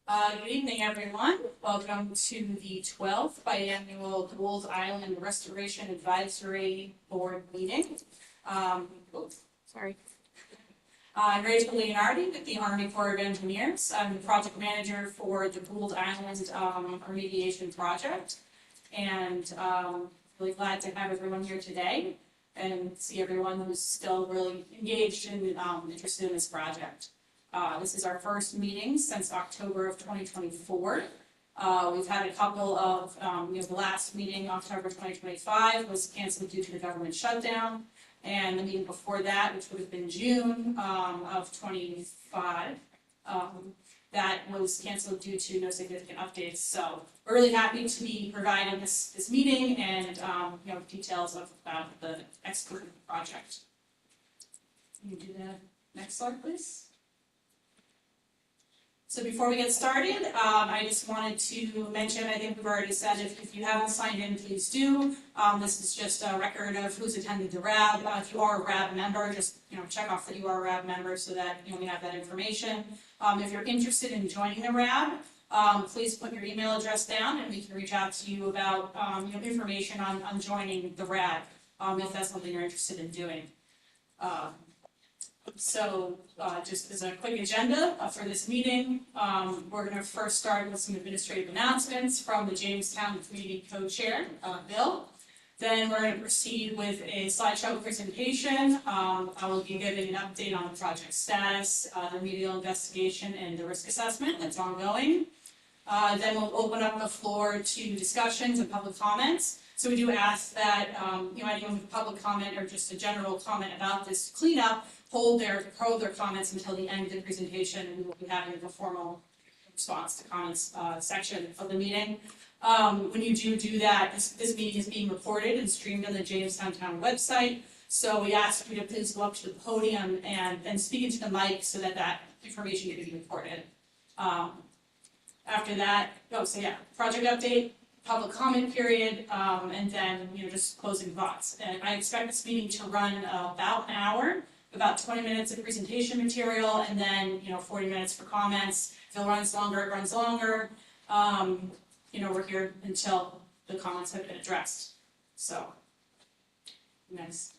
Good evening, everyone. Welcome to the 12th biannual Gould Island Restoration Advisory Board meeting. I'm Rachel Leonardi with the Army Corps of Engineers. I'm the project manager for the Gould Island remediation project, and really glad to have everyone here today and see everyone who's still really engaged and interested in this project. This is our first meeting since October of 2024. We've had a couple of, the last meeting, October 2025, was canceled due to the government shutdown. And the meeting before that, which would have been June of 25, that was canceled due to no significant updates. So we're really happy to be providing this meeting and details about the execution project. Can you do the next slide, please? So before we get started, I just wanted to mention, I think we've already said, if you haven't signed in, please do. This is just a record of who's attended the RAB. If you are a RAB member, just check off that you are a RAB member so that we have that information. If you're interested in joining the RAB, please put your email address down and we can reach out to you about information on joining the RAB if that's something you're interested in doing. So just as a quick agenda for this meeting, we're going to first start with some administrative announcements from the Jamestown Community Co-Chair, Bill. Then we're going to proceed with a slideshow presentation. I will be giving an update on the project status, the remedial investigation, and the risk assessment that's ongoing. Then we'll open up the floor to discussions and public comments. So we do ask that anyone with public comment or just a general comment about this cleanup hold their comments until the end of the presentation, and we will be having a formal response to comments section of the meeting. When you do that, this meeting is being recorded and streamed on the Jamestown Town website. So we ask you to please go up to the podium and speak into the mic so that information can be recorded. After that, project update, public comment period, and then just closing thoughts. And I expect this meeting to run about an hour. About 20 minutes of presentation material, and then 40 minutes for comments. If it runs longer, it runs longer. We're here until the comments have been addressed. So, next,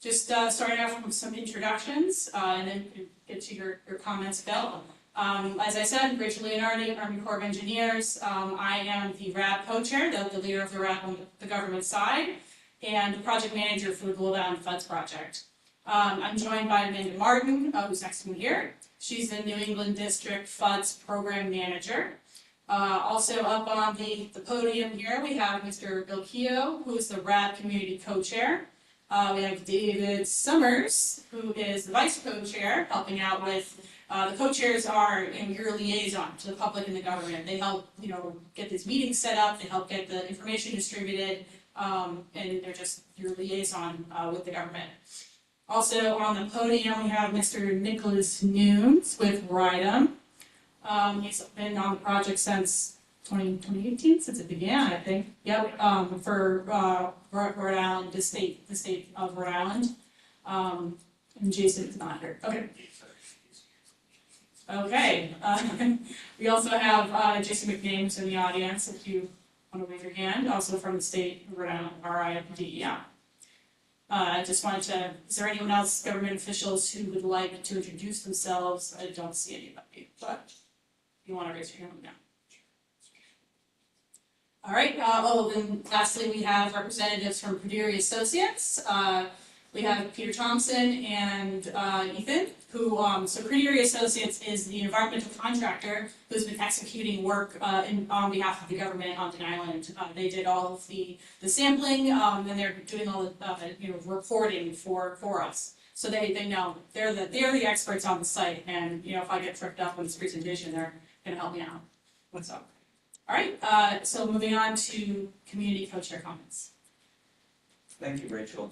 just starting off with some introductions, and then get to your comments, Bill. As I said, Rachel Leonardi, Army Corps of Engineers. I am the RAB co-chair, the leader of the RAB on the government side, and the project manager for the Gould Island Floods project. I'm joined by Amanda Martin, who's next to me here. She's the New England District Floods Program Manager. Also up on the podium here, we have Mr. Bill Keogh, who is the RAB Community Co-Chair. We have David Summers, who is the Vice Co-Chair, helping out with the co-chairs are your liaison to the public and the government. They help get these meetings set up, they help get the information distributed, and they're just your liaison with the government. Also on the podium we have Mr. Nicholas Nunes with RIDEM. He's been on the project since 2018, since it began, I think. Yep, for Rhode Island, the state of Rhode Island. And Jason is not here. Okay. Okay. We also have Jason McNames in the audience, if you want to raise your hand, also from the state of Rhode Island, RIDEM. I just wanted to, is there anyone else, government officials, who would like to introduce themselves? I don't see anybody, but if you want to raise your hand now. All right, then lastly we have representatives from Pruderi Associates. We have Peter Thompson and Ethan, who, so Pruderi Associates is the environmental contractor who's been executing work on behalf of the government on the island. They did all of the sampling, and they're doing all the reporting for us. So they know, they're the experts on the site, and if I get tripped up on this presentation, they're gonna help me out. What's up? All right, so moving on to community co-chair comments. Thank you, Rachel.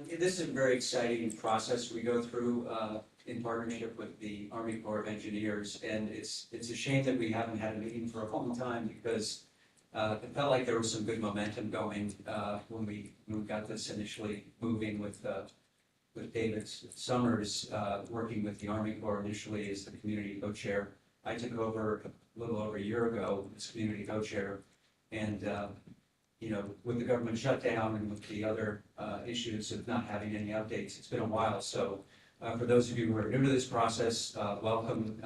This is a very exciting process we go through in partnership with the Army Corps of Engineers, and it's a shame that we haven't had a meeting for a long time because it felt like there was some good momentum going when we got this initially moving with with David Summers, working with the Army Corps initially as the community co-chair. I took over a little over a year ago as community co-chair, and with the government shutdown and with the other issues of not having any updates, it's been a while. So for those of you who are new to this process, welcome.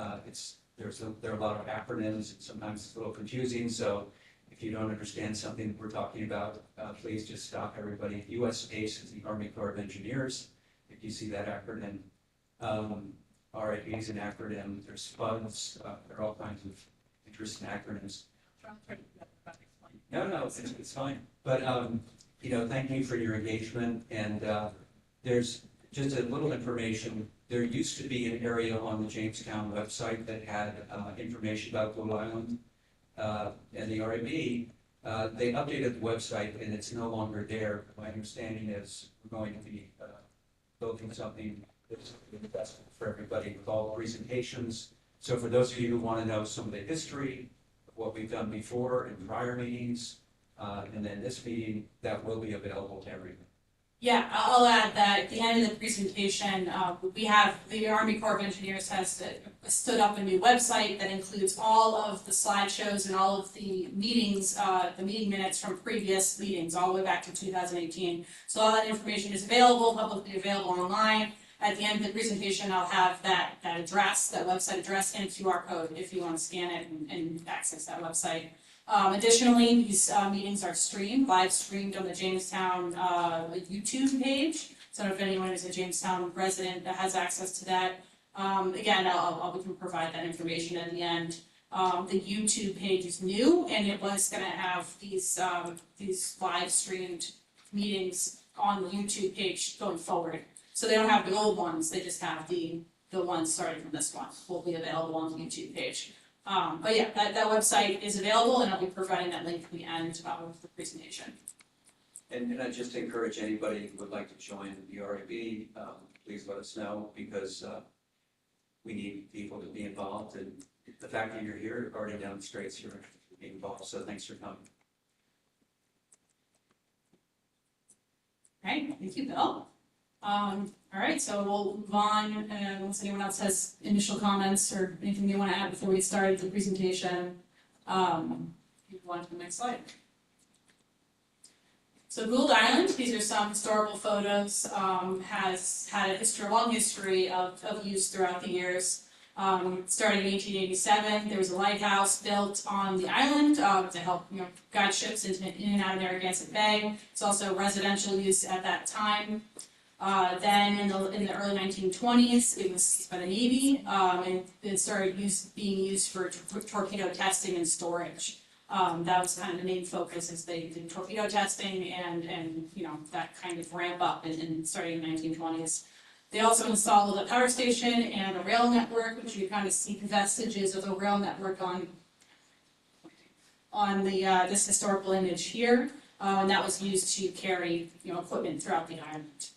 There are a lot of acronyms, and sometimes it's a little confusing. So if you don't understand something that we're talking about, please just stop everybody. US SPACE is the Army Corps of Engineers. If you see that acronym, RAB is an acronym. There's FUDs. There are all kinds of interesting acronyms. No, it's fine. But thank you for your engagement. And there's just a little information. There used to be an area on the Jamestown website that had information about Gould Island and the RAB. They updated the website and it's no longer there. My understanding is we're going to be building something that's accessible for everybody with all the presentations. So for those of you who want to know some of the history of what we've done before in prior meetings, and then this meeting, that will be available to everyone. Yeah, I'll add that at the end of the presentation, the Army Corps of Engineers has stood up a new website that includes all of the slideshows and all of the meetings, the meeting minutes from previous meetings, all the way back to 2018. So all that information is available, publicly available online. At the end of the presentation, I'll have that address, that website address, and a QR code if you want to scan it and access that website. Additionally, these meetings are live streamed on the Jamestown YouTube page. So if anyone is a Jamestown resident that has access to that, again, we can provide that information at the end. The YouTube page is new, and it was going to have these live streamed meetings on the YouTube page going forward. So they don't have the old ones; they just have the ones starting from this one. Will be available on the YouTube page. But yeah, that website is available, and I'll be providing that link at the end of the presentation. And I just encourage anybody who would like to join the RAB, please let us know, because we need people to be involved. And the fact that you're here already demonstrates you're being involved. So thanks for coming. All right, thank you, Bill. All right, so we'll move on, unless anyone else has initial comments or anything they want to add before we start the presentation. Move on to the next slide. So Gould Island, these are some historical photos, has had a long history of use throughout the years. Starting in 1887, there was a lighthouse built on the island to help guide ships in and out of Narragansett Bay. It's also residential use at that time. Then in the early 1920s, it was used by the Navy, and it started being used for torpedo testing and storage. That was kind of the main focus, as they did torpedo testing and that kind of ramp up in starting in the 1920s. They also installed a power station and a rail network, which you kind of see the vestiges of the rail network on this historical image here, and that was used to carry equipment throughout the island.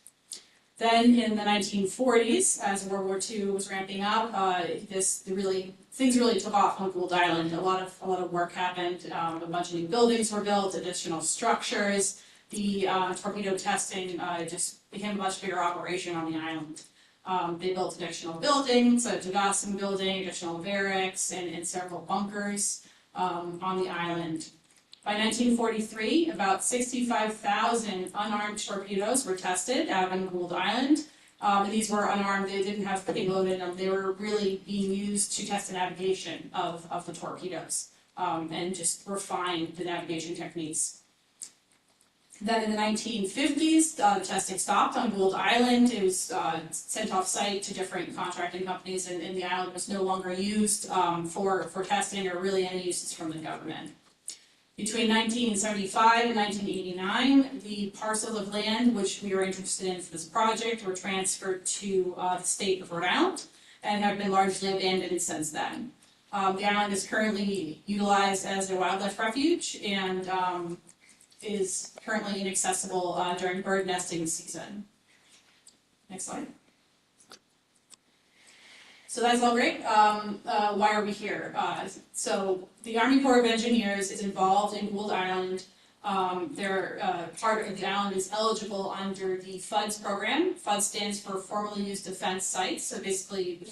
Then in the 1940s, as World War II was ramping up, things really took off on Gould Island. A lot of work happened. A bunch of new buildings were built, additional structures. The torpedo testing just became a much bigger operation on the island. They built additional buildings, a Dawson building, additional barracks, and several bunkers on the island. By 1943, about 65,000 unarmed torpedoes were tested out on Gould Island. These were unarmed; they didn't have payload in them. They were really being used to test the navigation of the torpedoes and just refine the navigation techniques. Then in the 1950s, the testing stopped on Gould Island. It was sent off-site to different contracting companies, and the island was no longer used for testing or really any uses from the government. Between 1975 and 1989, the parcels of land which we were interested in for this project were transferred to the state of Rhode Island and have been largely abandoned since then. The island is currently utilized as a wildlife refuge and is currently inaccessible during bird nesting season. Next slide. So that's all great. Why are we here? So the Army Corps of Engineers is involved in Gould Island Part of the island is eligible under the FUDS program. FUDS stands for Formerly Used Defense Sites, so basically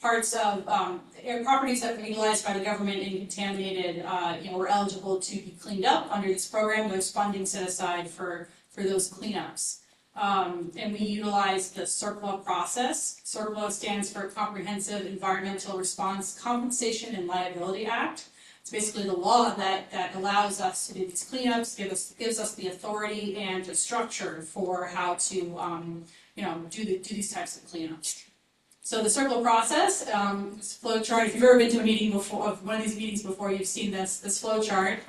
parts of properties that were utilized by the government and contaminated, were eligible to be cleaned up under this program. There's funding set aside for those cleanups. And we utilize the CERCLA process. CERCLA stands for Comprehensive Environmental Response Compensation and Liability Act. It's basically the law that allows us to do these cleanups, gives us the authority and the structure for how to do these types of cleanups. So the CERCLA process, this flow chart, if you've ever been to a meeting before, one of these meetings before, you've seen this flow chart.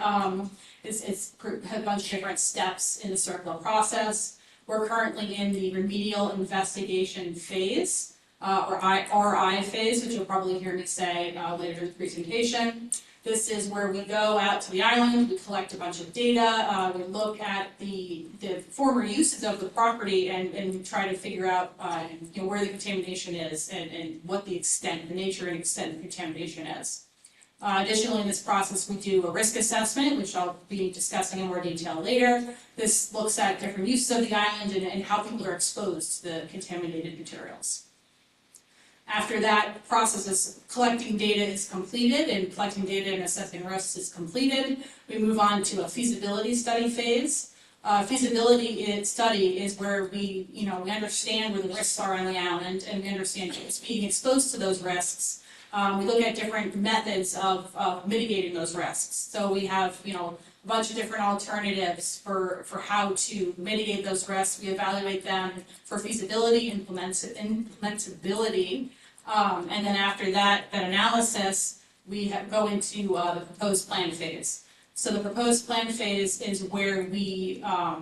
It's a bunch of different steps in the CERCLA process. We're currently in the remedial investigation phase, or RI phase, which you'll probably hear me say later in the presentation. This is where we go out to the island, we collect a bunch of data, we look at the former uses of the property and try to figure out where the contamination is and what the nature and extent of contamination is. Additionally, in this process, we do a risk assessment, which I'll be discussing in more detail later. This looks at different uses of the island and how people are exposed to the contaminated materials. After that process is collecting data is completed and collecting data and assessing risks is completed, we move on to a feasibility study phase. Feasibility study is where we understand where the risks are on the island and we understand who's being exposed to those risks. We look at different methods of mitigating those risks. So we have, a bunch of different alternatives for how to mitigate those risks. We evaluate them for feasibility, implementability, and then after that analysis, we go into the proposed plan phase. So the proposed plan phase is where we have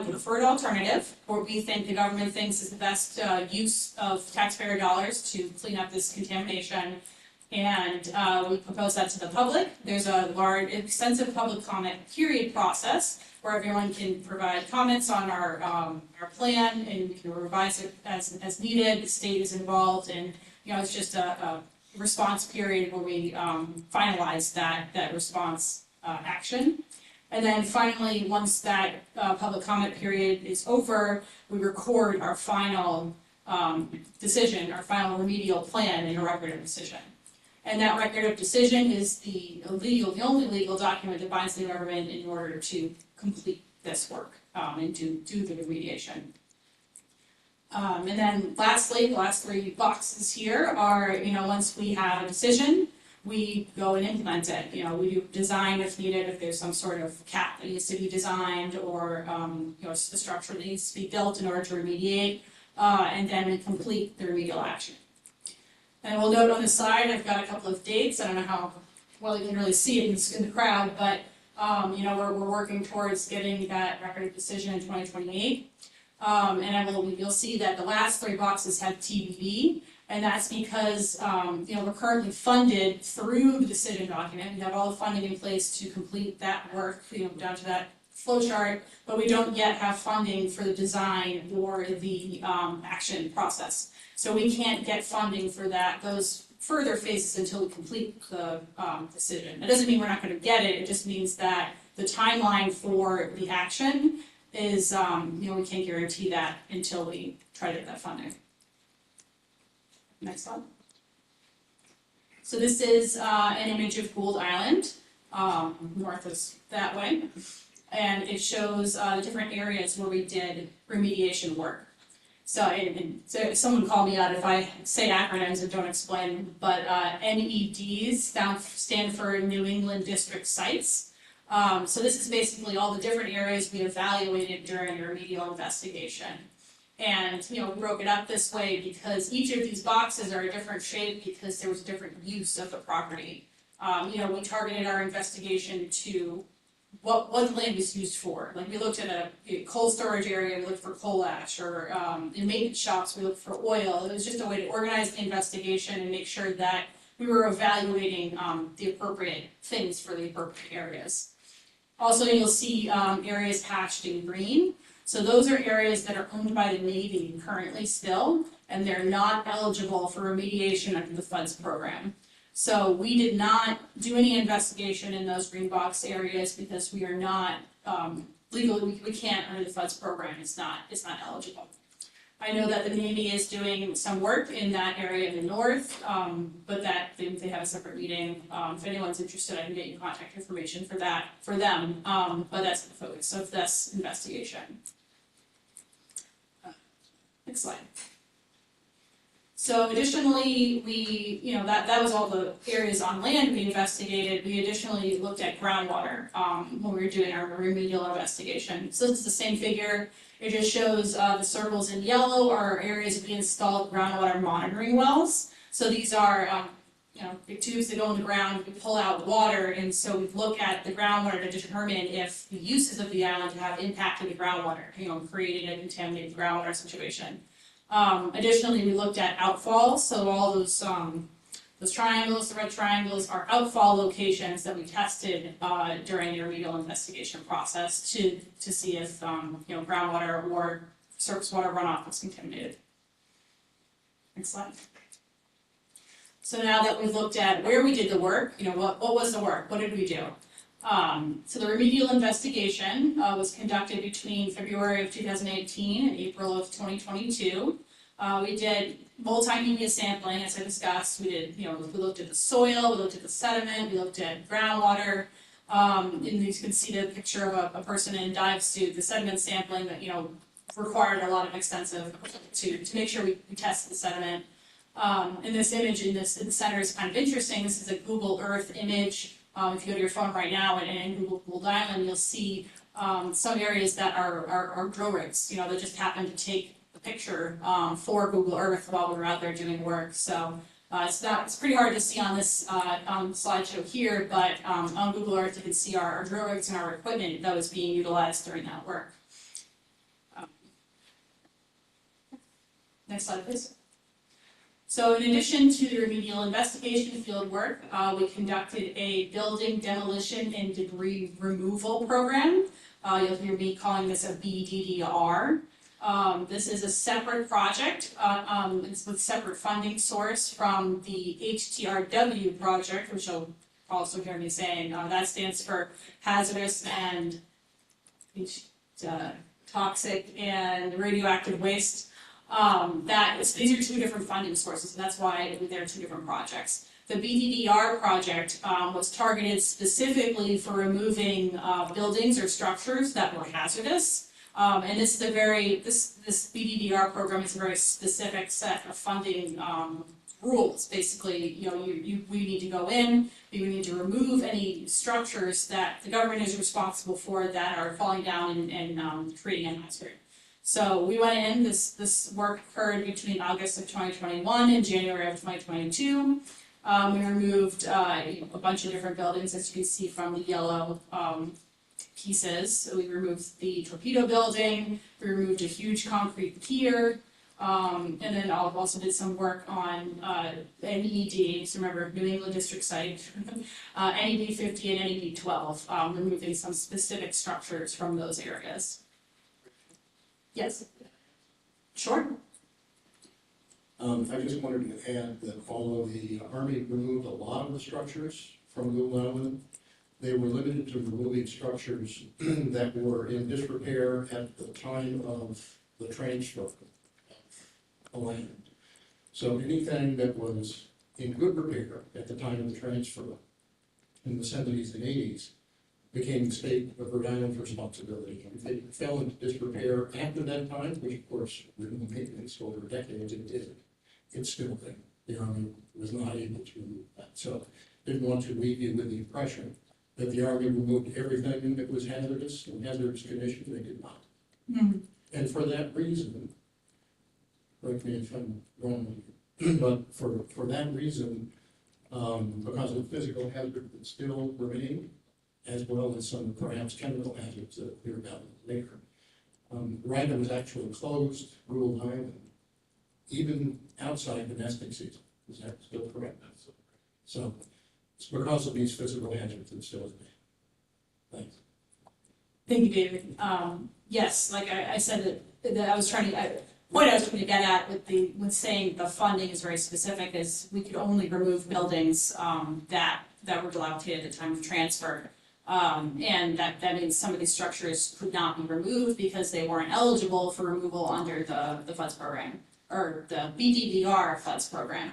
a preferred alternative, or we think the government thinks is the best use of taxpayer dollars to clean up this contamination. And we propose that to the public. There's a large, extensive public comment period process where everyone can provide comments on our plan, and we can revise it as needed. The state is involved, and it's just a response period where we finalize that response action. And then finally, once that public comment period is over, we record our final decision, our final remedial plan in a record of decision. And that record of decision is the only legal document that binds the government in order to complete this work and do the remediation. And then lastly, the last three boxes here are, once we have a decision, we go and implement it. We do design if needed, if there's some sort of cap that needs to be designed or, a structure that needs to be built in order to remediate, and then we complete the remedial action. And we'll note on the side, I've got a couple of dates. I don't know how well you can really see it in the crowd, but we're working towards getting that record of decision in 2028. And you'll see that the last three boxes have TBD, and that's because we're currently funded through the decision document. We have all the funding in place to complete that work, down to that flow chart, but we don't yet have funding for the design or the action process. So we can't get funding for those further phases until we complete the decision. That doesn't mean we're not going to get it. It just means that the timeline for the action is, we can't guarantee that until we try to get that funding. Next slide. So this is an image of Gould Island. North is that way. And it shows the different areas where we did remediation work. So someone call me out if I say acronyms and don't explain, but NEDs stand for New England District Sites. So this is basically all the different areas we evaluated during a remedial investigation. And we broke it up this way because each of these boxes are a different shape because there was a different use of the property. We targeted our investigation to what the land was used for. Like we looked at a coal storage area, we looked for coal ash, or in maintenance shops we looked for oil. It was just a way to organize the investigation and make sure that we were evaluating the appropriate things for the appropriate areas. Also, you'll see areas hatched in green. So those are areas that are owned by the Navy currently still, and they're not eligible for remediation under the FUDS program. So we did not do any investigation in those green box areas because we are not, legally, we can't under the FUDS program, it's not eligible. I know that the Navy is doing some work in that area in the north, but that they have a separate meeting. If anyone's interested, I can get you contact information for them, but that's the focus of this investigation. Next slide. So additionally, that was all the areas on land we investigated. We additionally looked at groundwater when we were doing our remedial investigation. So it's the same figure. It just shows the circles in yellow are areas we installed groundwater monitoring wells. So these are big tubes that go in the ground, we pull out water, and so we look at the groundwater to determine if the uses of the island have impacted the groundwater, creating a contaminated groundwater situation. Additionally, we looked at outfalls, so all those triangles, the red triangles, are outfall locations that we tested during the remedial investigation process to see if groundwater or surface water runoff was contaminated. Next slide. So now that we've looked at where we did the work, what was the work? What did we do? So the remedial investigation was conducted between February of 2018 and April of 2022. We did multimedia sampling, as I discussed. We did, we looked at the soil, we looked at the sediment, we looked at groundwater. And you can see the picture of a person in a dive suit, the sediment sampling that, required a lot of extensive to make sure we test the sediment. And this image in the center is kind of interesting. This is a Google Earth image. If you go to your phone right now and Google Gould Island, you'll see some areas that are drill rigs, that just happen to take the picture for Google Earth while we were out there doing work. So it's pretty hard to see on this slideshow here, but on Google Earth you can see our drill rigs and our equipment that was being utilized during that work. Next slide, please. So in addition to the remedial investigation field work, we conducted a building demolition and debris removal program. You'll hear me calling this a BDDR. This is a separate project. It's with separate funding source from the HTRW project, which you'll also hear me saying. That stands for hazardous and toxic and radioactive waste. These are two different funding sources, and that's why they're two different projects. The BDDR project was targeted specifically for removing buildings or structures that were hazardous. And this BDDR program is a very specific set of funding rules. Basically, we need to go in, we need to remove any structures that the government is responsible for that are falling down and creating a hazard. So we went in, this work occurred between August of 2021 and January of 2022. We removed a bunch of different buildings, as you can see from the yellow pieces. So we removed the torpedo building, we removed a huge concrete pier, and then also did some work on NED, so remember, New England District Site, NED 50 and NED 12, removing some specific structures from those areas. Yes. Sure. I just wanted to add that although the Army removed a lot of the structures from Gould Island, they were limited to removing structures that were in disrepair at the time of the transfer of the land. So anything that was in good repair at the time of the transfer in the 70s and 80s became the state of Rhode Island's responsibility. If it fell into disrepair after that time, which of course, with maintenance over decades, it did. It's still there. The Army was not able to remove that. So didn't want to leave you with the impression that the Army removed everything that was hazardous in hazardous condition. They did not. Mm-hmm. And for that reason, correct me if I'm wrong, but for that reason, because of physical hazard that still remained, as well as some perhaps chemical hazards that we'll hear about later. RAB was actually closed, Gould Island, even outside the nesting season. Is that still correct? So it's because of these physical hazards that still is there. Thanks. Thank you, David. Yes, like I said, that I was trying to, point I was trying to get at with saying the funding is very specific is we could only remove buildings, that were dilapidated at the time of transfer. And that means some of these structures could not be removed because they weren't eligible for removal under the FUDS program, or the BDDR FUDS program.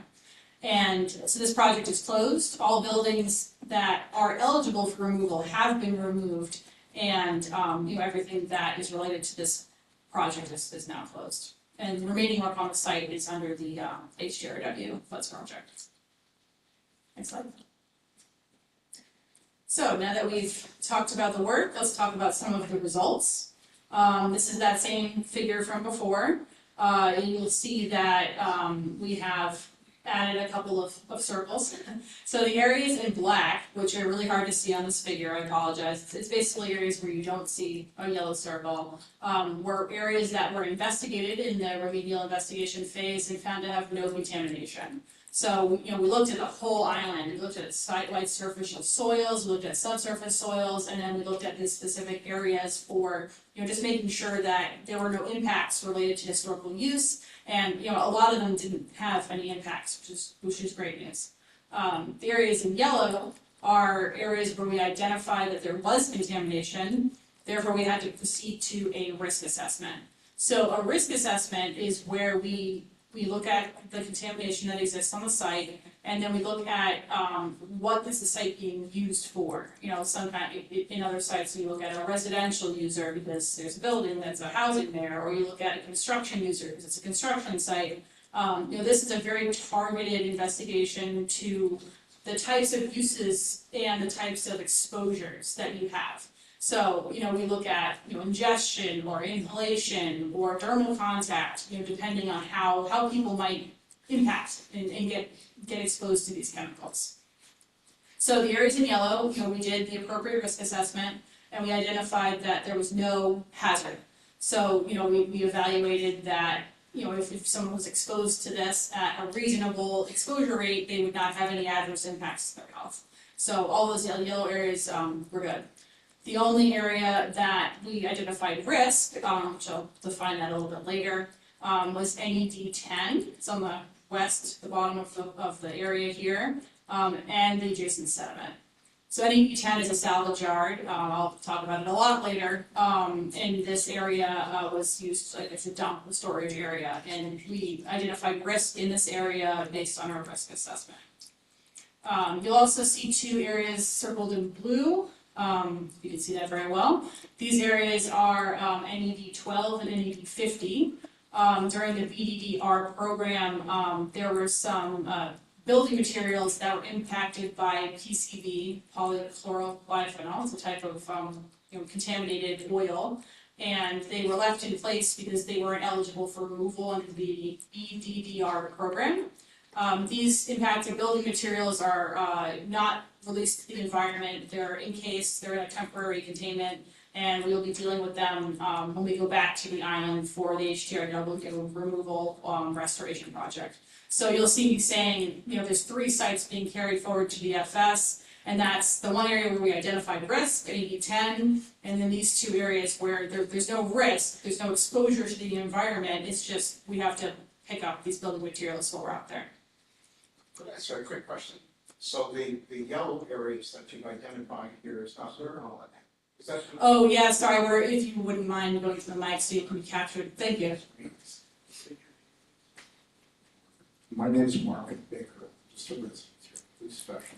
And so this project is closed. All buildings that are eligible for removal have been removed, and everything that is related to this project is now closed. And the remaining work on the site is under the HDRW FUDS project. Next slide. So now that we've talked about the work, let's talk about some of the results. This is that same figure from before. You'll see that we have added a couple of circles. So the areas in black, which are really hard to see on this figure, I apologize, it's basically areas where you don't see a yellow circle, were areas that were investigated in the remedial investigation phase and found to have no contamination. So, we looked at the whole island. We looked at site-wide superficial soils, we looked at subsurface soils, and then we looked at these specific areas for, just making sure that there were no impacts related to historical use. And, a lot of them didn't have any impacts, which is great news. The areas in yellow are areas where we identified that there was contamination. Therefore, we had to proceed to a risk assessment. So a risk assessment is where we look at the contamination that exists on the site, and then we look at what is the site being used for. Sometimes in other sites you look at a residential user because there's a building that's a housing there, or you look at a construction user because it's a construction site. This is a very targeted investigation to the types of uses and the types of exposures that you have. So, we look at, ingestion or inhalation or dermal contact, depending on how people might impact and get exposed to these chemicals. So the areas in yellow, we did the appropriate risk assessment and we identified that there was no hazard. So, we evaluated that, if someone was exposed to this at a reasonable exposure rate, they would not have any adverse impacts to their health. So all those yellow areas were good. The only area that we identified risk, which I'll define that a little bit later, was NED 10. It's on the west, the bottom of the area here, and the adjacent sediment. So NED 10 is a salvage yard. I'll talk about it a lot later. And this area was used as a dump, a storage area, and we identified risk in this area based on our risk assessment. You'll also see two areas circled in blue. You can see that very well. These areas are NED 12 and NED 50. During the BDDR program, there were some building materials that were impacted by PCB, polychlorobiophenol. It's a type of contaminated oil, and they were left in place because they weren't eligible for removal under the BDDR program. These impacted building materials are not released to the environment. They're encased, they're in a temporary containment, and we'll be dealing with them when we go back to the island for the HDRW removal restoration project. So you'll see me saying, there's 3 sites being carried forward to the FS, and that's the one area where we identified risk, NED 10, and then these 2 areas where there's no risk, there's no exposure to the environment, it's just we have to pick up these building materials while we're out there. Sorry, quick question. So the yellow areas that you've identified here is not there, is that? Oh, yeah, sorry, if you wouldn't mind going to the mic so you can be captured. Thank you. My name is Mark Baker, just a resident here, please special.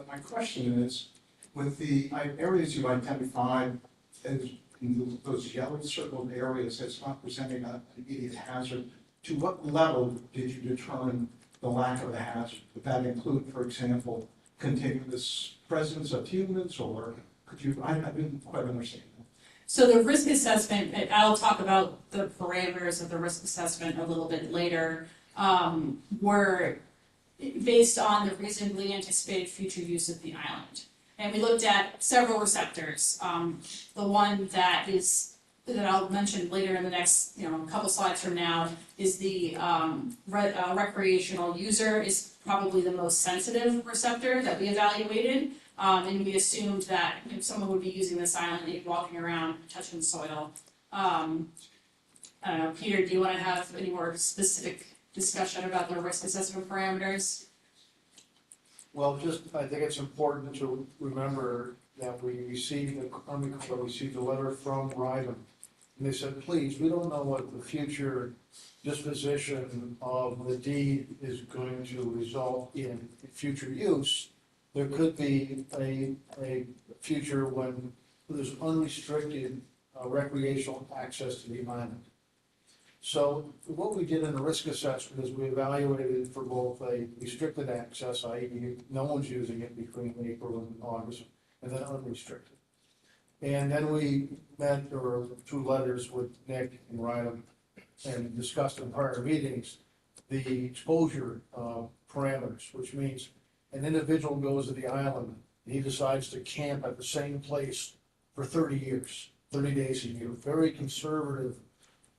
My question is, with the areas you've identified as in those yellow circled areas as not presenting an immediate hazard, to what level did you determine the lack of a hazard? Would that include, for example, continuous presence of humans, or could you, I didn't quite understand that. So the risk assessment, I'll talk about the parameters of the risk assessment a little bit later, were based on the reasonably anticipated future use of the island. And we looked at several receptors. The one that I'll mention later in the next couple slides from now is the recreational user is probably the most sensitive receptor that we evaluated. And we assumed that if someone would be using this island, they'd be walking around, touching soil. I don't know, Peter, do you want to have any more specific discussion about the risk assessment parameters? Well, just, I think it's important to remember that we received, the Army Corps received a letter from Ryden. And they said, please, we don't know what the future disposition of the deed is going to result in future use. There could be a future when there's unrestricted recreational access to the island. So what we did in the risk assessment is we evaluated for both a restricted access, i.e. no one's using it between April and August, and then unrestricted. And then we met, or through letters with Nick and Ryan, and discussed in prior meetings, the exposure parameters, which means an individual goes to the island, and he decides to camp at the same place for 30 years, 30 days a year, very conservative,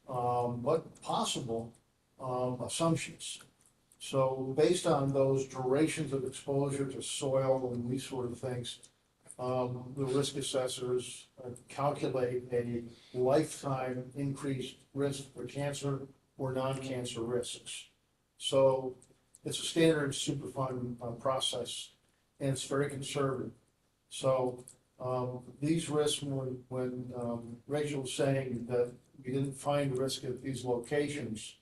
but possible assumptions. So based on those durations of exposure to soil and these sort of things, the risk assessors calculate a lifetime increased risk for cancer or non-cancer risks. So it's a standard Superfund process, and it's very conservative. So these risks, when Rachel was saying that we didn't find risk at these locations,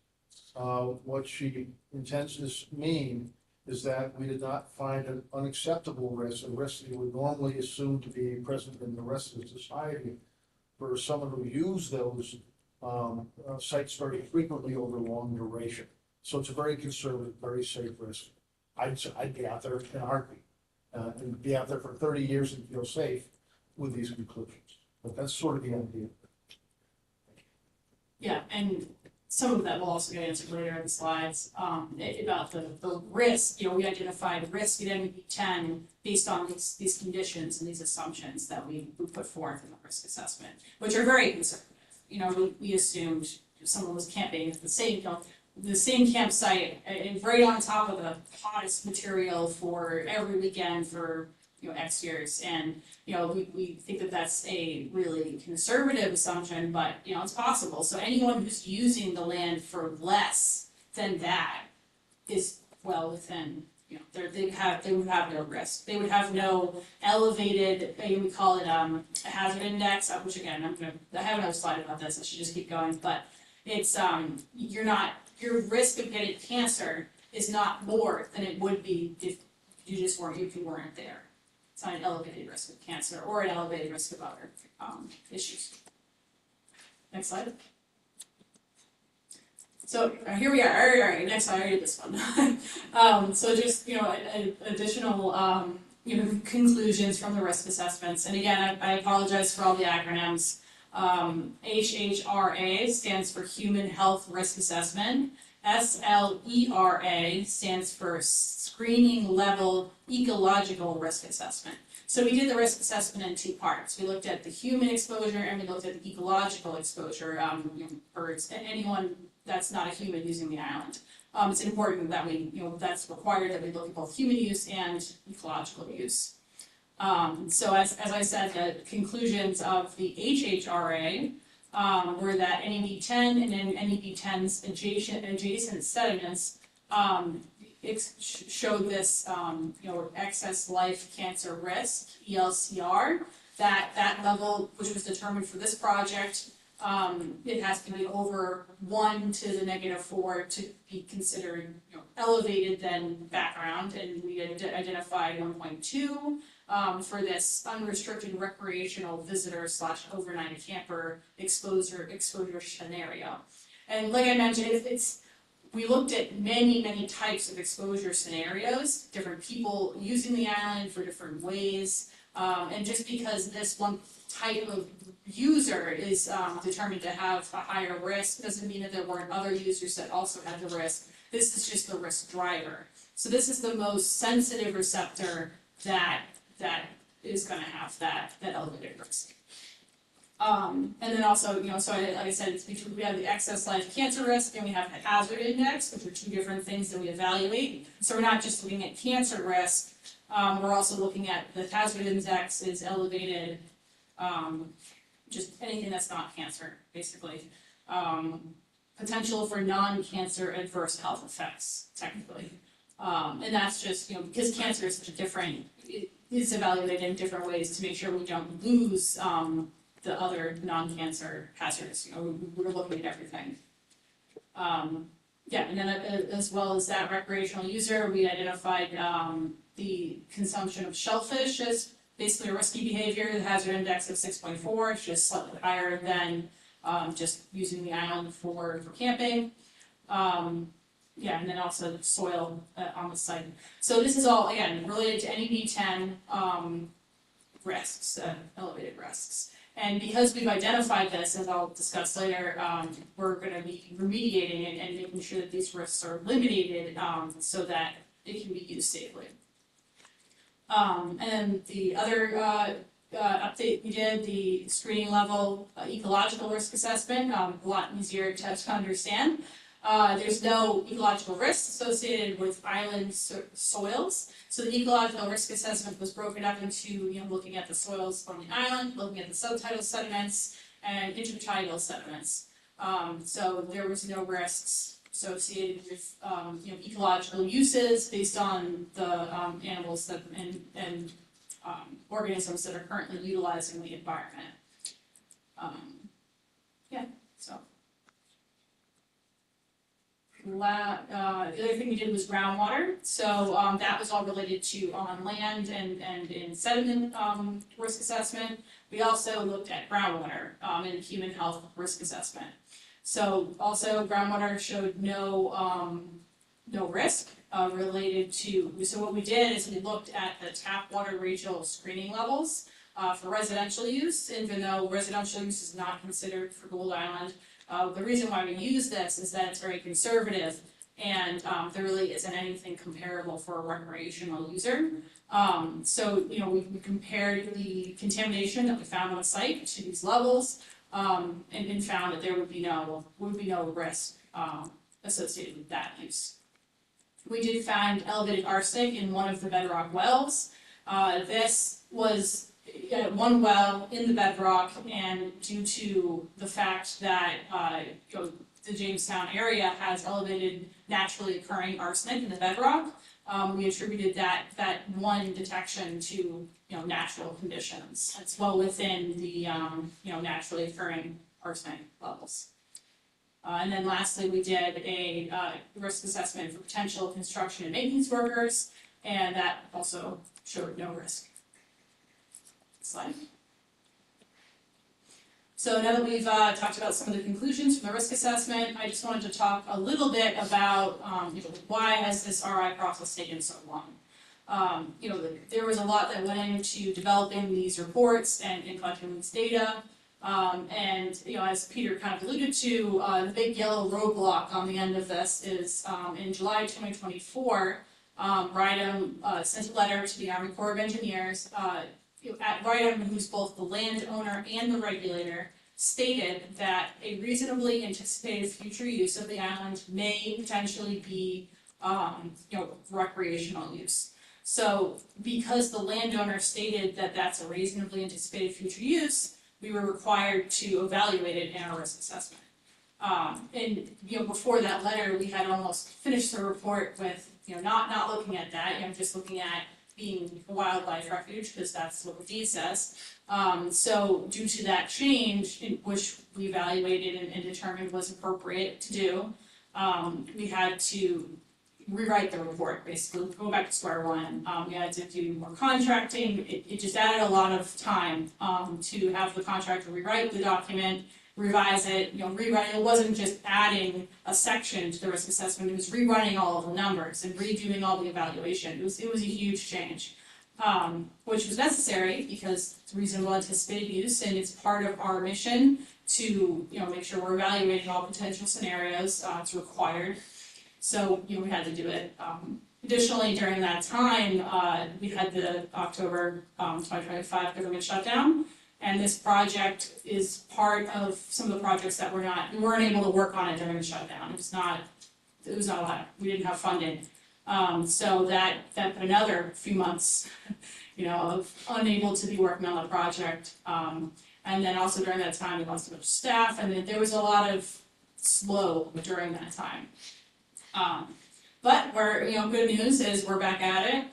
what she intends to mean is that we did not find an unacceptable risk, a risk that you would normally assume to be present in the rest of society for someone who used those sites very frequently over long duration. So it's a very conservative, very safe risk. I'd be out there in a heartbeat and be out there for 30 years and feel safe with these conclusions. But that's sort of the idea. Yeah, and some of that will also get answered later in the slides, about the risk. You know, we identified risk at NB10 based on these conditions and these assumptions that we put forth in the risk assessment, which are very conservative. You know, we assumed someone was camping at the same campsite and right on top of the hottest material for every weekend for, you know, X years. And, you know, we think that that's a really conservative assumption, but, you know, it's possible. So anyone who's using the land for less than that is well within, you know, they would have no risk. They would have no elevated, we call it a hazard index, which again, I have another slide about this, I should just keep going, but it's, your risk of getting cancer is not more than it would be if you weren't there. It's not an elevated risk of cancer or an elevated risk of other issues. Next slide. So here we are. All right, next slide. I already did this one. So just, you know, additional conclusions from the risk assessments. And again, I apologize for all the acronyms. HHRA stands for Human Health Risk Assessment. SLERA stands for Screening Level Ecological Risk Assessment. So we did the risk assessment in two parts. We looked at the human exposure and we looked at the ecological exposure for anyone that's not a human using the island. It's important that we, that's required that we look at both human use and ecological use. So as I said, the conclusions of the HHRA were that NEB10 and then NEB10's adjacent sediments showed this, excess life cancer risk, ELCR, that level, which was determined for this project, it has to be over 1 to the -4 to be considered, elevated than background, and we identified 1.2 for this unrestricted recreational visitor / overnight camper exposure scenario. And like I mentioned, we looked at many types of exposure scenarios, different people using the island for different ways, and just because this one type of user is determined to have a higher risk doesn't mean that there weren't other users that also had the risk. This is just the risk driver. So this is the most sensitive receptor that is going to have that elevated risk. And then also, so like I said, it's between, we have the excess life cancer risk and we have the hazard index, which are two different things that we evaluate. So we're not just looking at cancer risk, we're also looking at the hazard index is elevated, just anything that's not cancer, basically. potential for non-cancer adverse health effects, technically. And that's just, because cancer is such a different, it is evaluated in different ways to make sure we don't lose the other non-cancer hazards. We're looking at everything. Yeah, and then as well as that recreational user, we identified the consumption of shellfish as basically a risky behavior. The hazard index of 6.4, it's just slightly higher than just using the island for camping. Yeah, and then also the soil on the site. So this is all, again, related to any B10 risks, elevated risks. And because we've identified this, as I'll discuss later, we're going to be remediating and making sure that these risks are eliminated so that it can be used safely. And then the other update we did, the screening level ecological risk assessment, a lot easier to understand. There's no ecological risk associated with island soils. So the ecological risk assessment was broken up into, looking at the soils on the island, looking at the subtidal sediments, and intertidal sediments. So there was no risks associated with, ecological uses based on the animals that and organisms that are currently utilizing the environment. Yeah, so. The other thing we did was groundwater. So that was all related to on land and in sediment risk assessment. We also looked at groundwater and human health risk assessment. So also groundwater showed no risk related to, so what we did is we looked at the tap water regional screening levels for residential use, even though residential use is not considered for Gould Island. The reason why we use this is that it's very conservative and there really isn't anything comparable for a recreational user. So, we compared the contamination that we found on site to these levels and found that there would be no risk associated with that use. We did find elevated arsenic in one of the bedrock wells. This was one well in the bedrock, and due to the fact that the Jamestown area has elevated naturally occurring arsenic in the bedrock, we attributed that one detection to natural conditions. It's well within the naturally occurring arsenic levels. And then lastly, we did a risk assessment for potential construction and maintenance workers, and that also showed no risk. Slide. So now that we've talked about some of the conclusions from the risk assessment, I just wanted to talk a little bit about why has this RI process taken so long. There was a lot that went into developing these reports and collecting these data. And as Peter kind of alluded to, the big yellow roadblock on the end of this is in July 2024, RIDEM sent a letter to the Army Corps of Engineers. At RIDEM, who's both the landowner and the regulator, stated that a reasonably anticipated future use of the island may potentially be, recreational use. So, because the landowner stated that that's a reasonably anticipated future use, we were required to evaluate it in our risk assessment. And before that letter, we had almost finished the report with not looking at that, just looking at being a wildlife refuge, because that's what the deed says. So due to that change, which we evaluated and determined was appropriate to do, we had to rewrite the report, basically, go back to square one. We had to do more contracting. It just added a lot of time to have the contractor rewrite the document, revise it, rewrite. It wasn't just adding a section to the risk assessment, it was rerunning all of the numbers and redoing all the evaluation. It was a huge change, which was necessary because it's reasonable anticipated use and it's part of our mission to make sure we're evaluating all potential scenarios. It's required. So, we had to do it. Additionally, during that time, we had the October 2025 government shutdown, and this project is part of some of the projects that we weren't able to work on it during the shutdown. It was not allowed. We didn't have funding. So that put another few months, of unable to be working on the project. And then also during that time, we lost a bunch of staff, and then there was a lot of slow during that time. But we're, good news is we're back at it.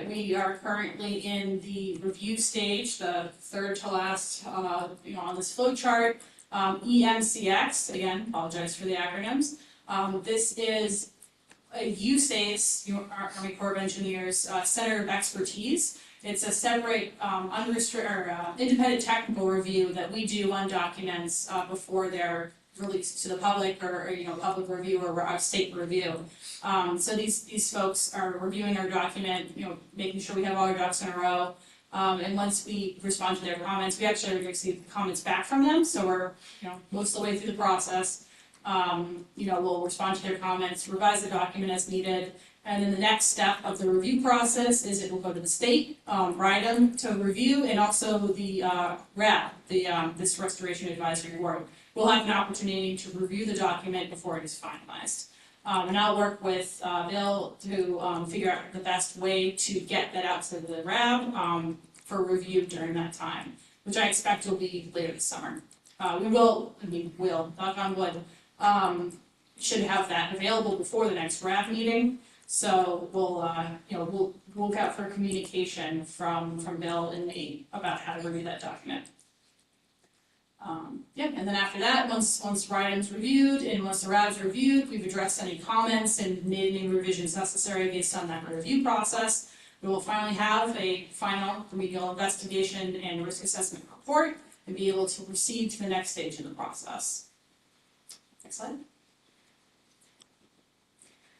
We are currently in the review stage, the third to last, on this flow chart. EMCX, again, apologize for the acronyms. This is a USACE, Army Corps of Engineers, Center of Expertise. It's a separate, independent technical review that we do on documents before they're released to the public, or public review or state review. So these folks are reviewing our document, making sure we have all our ducks in a row. And once we respond to their comments, we actually receive comments back from them. So we're most of the way through the process. We'll respond to their comments, revise the document as needed. And then the next step of the review process is it will go to the state, RIDEM to review, and also the RAB, this Restoration Advisory Board. We'll have an opportunity to review the document before it is finalized. And I'll work with Bill to figure out the best way to get that out to the RAB for review during that time, which I expect will be later this summer. We will, knock on wood, should have that available before the next RAB meeting. So we'll look out for communication from Bill and me about how to review that document. And then after that, once RIDEM's reviewed and once the RAB's reviewed, we've addressed any comments and made any revisions necessary based on that review process. We will finally have a final remedial investigation and risk assessment report and be able to proceed to the next stage in the process. Next slide.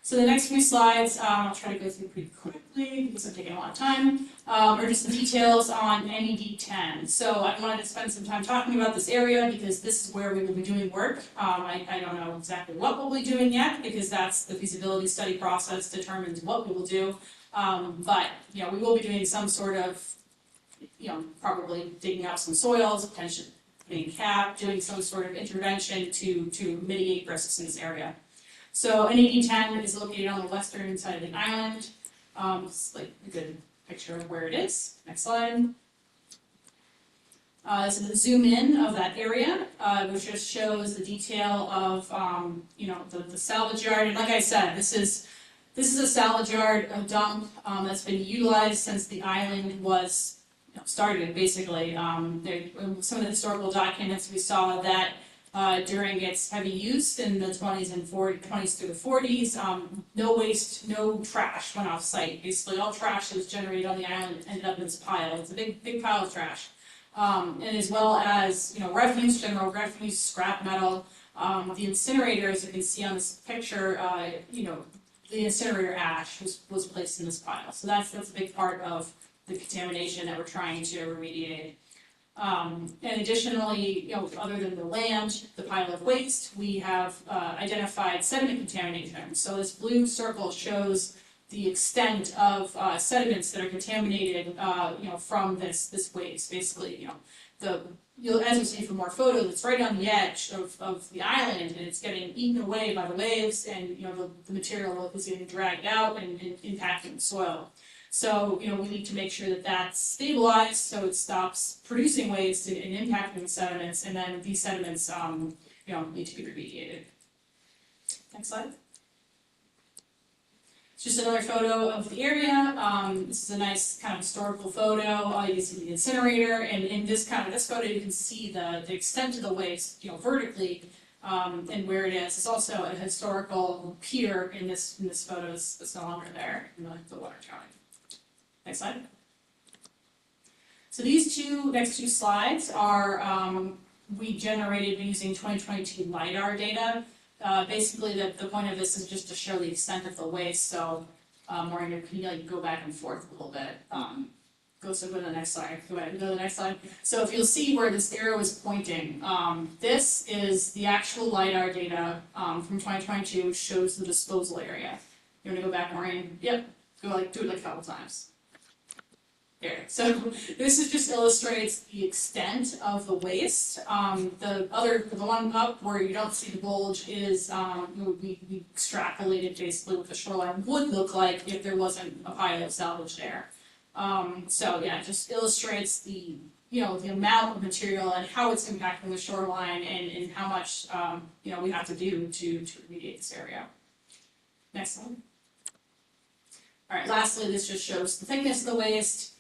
So the next few slides, I'll try to go through pretty quickly because I'm taking a lot of time, are just the details on NED 10. So I wanted to spend some time talking about this area because this is where we will be doing work. I don't know exactly what we'll be doing yet because that's the feasibility study process determines what we will do. But we will be doing some sort of, probably digging out some soils, potentially putting a cap, doing some sort of intervention to mitigate risks in this area. So NED 10 is located on the western side of the island. It's like a good picture of where it is. Next slide. This is a zoom in of that area, which just shows the detail of the salvage yard. And like I said, this is a salvage yard, a dump that's been utilized since the island was started. Basically, some of the historical documents we saw that. During its heavy use in the 20s and 20s through the 40s, no waste, no trash went off site. Basically, all trash that was generated on the island ended up in this pile. It's a big pile of trash. And as well as, refuse, general refuse, scrap metal. The incinerator, as you can see on this picture, the incinerator ash was placed in this pile. So that's a big part of the contamination that we're trying to remediate. And additionally, other than the land, the pile of waste, we have identified sediment contamination. So this blue circle shows the extent of sediments that are contaminated, from this waste. Basically, as you see from our photos, it's right on the edge of the island, and it's getting eaten away by the waves, and the material is getting dragged out and impacting the soil. So, we need to make sure that that's stabilized so it stops producing waste and impacting the sediments, and then these sediments, need to be remediated. Next slide. It's just another photo of the area. This is a nice kind of historical photo. You can see the incinerator, and in this photo, you can see the extent of the waste, vertically, and where it is. It's also a historical pier in this photo that's no longer there in the water tower. Next slide. So these next two slides are we generated using 2022 LiDAR data. Basically, the point of this is just to show the extent of the waste. So, Maureen, can you go back and forth a little bit? Go to the next slide. Go ahead, go to the next slide. So if you'll see where this arrow is pointing, this is the actual LiDAR data from 2022, which shows the disposal area. You want to go back, Maureen? Yep. Do it a couple times. There. So this just illustrates the extent of the waste. The one up where you don't see the bulge is we extrapolated basically what the shoreline would look like if there wasn't a pile of salvage there. So yeah, it just illustrates the, the amount of material and how it's impacting the shoreline and how much, we have to do to remediate this area. Next slide. All right, lastly, this just shows the thickness of the waste.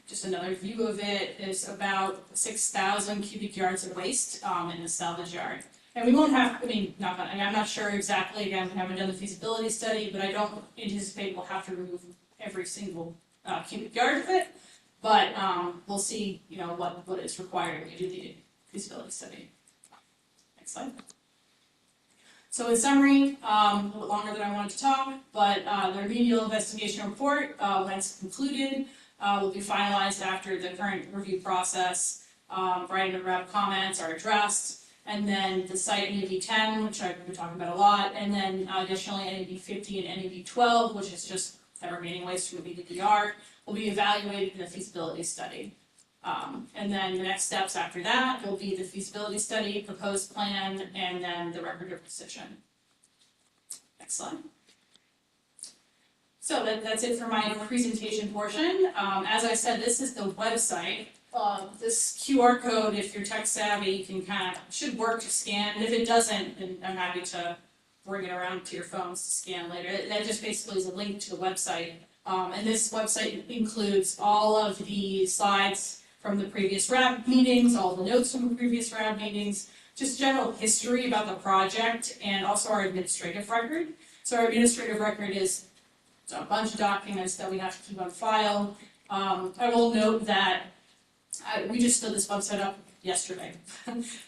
Just another view of it is about 6,000 cubic yards of waste in the salvage yard. And we won't have, I'm not sure exactly, again, we haven't done the feasibility study, but I don't anticipate we'll have to remove every single cubic yard of it. But we'll see, what is required when you do the feasibility study. Next slide. So in summary, a little bit longer than I wanted to talk, but the remedial investigation report, when it's concluded, will be finalized after the current review process. Writing and RAB comments are addressed, and then the site NEB 10, which I've been talking about a lot, and then additionally NEB 50 and NEB 12, which is just the remaining waste from the BDR, will be evaluated in a feasibility study. And then the next steps after that will be the feasibility study, proposed plan, and then the record of decision. Next slide. So that's it for my presentation portion. As I said, this is the website. This QR code, if you're tech savvy, you can should work to scan. And if it doesn't, then I'm happy to bring it around to your phones to scan later. That just basically is a link to the website. And this website includes all of the slides from the previous RAB meetings, all the notes from the previous RAB meetings, just general history about the project, and also our administrative record. So our administrative record is a bunch of documents that we have to keep on file. I will note that we just stood this website up yesterday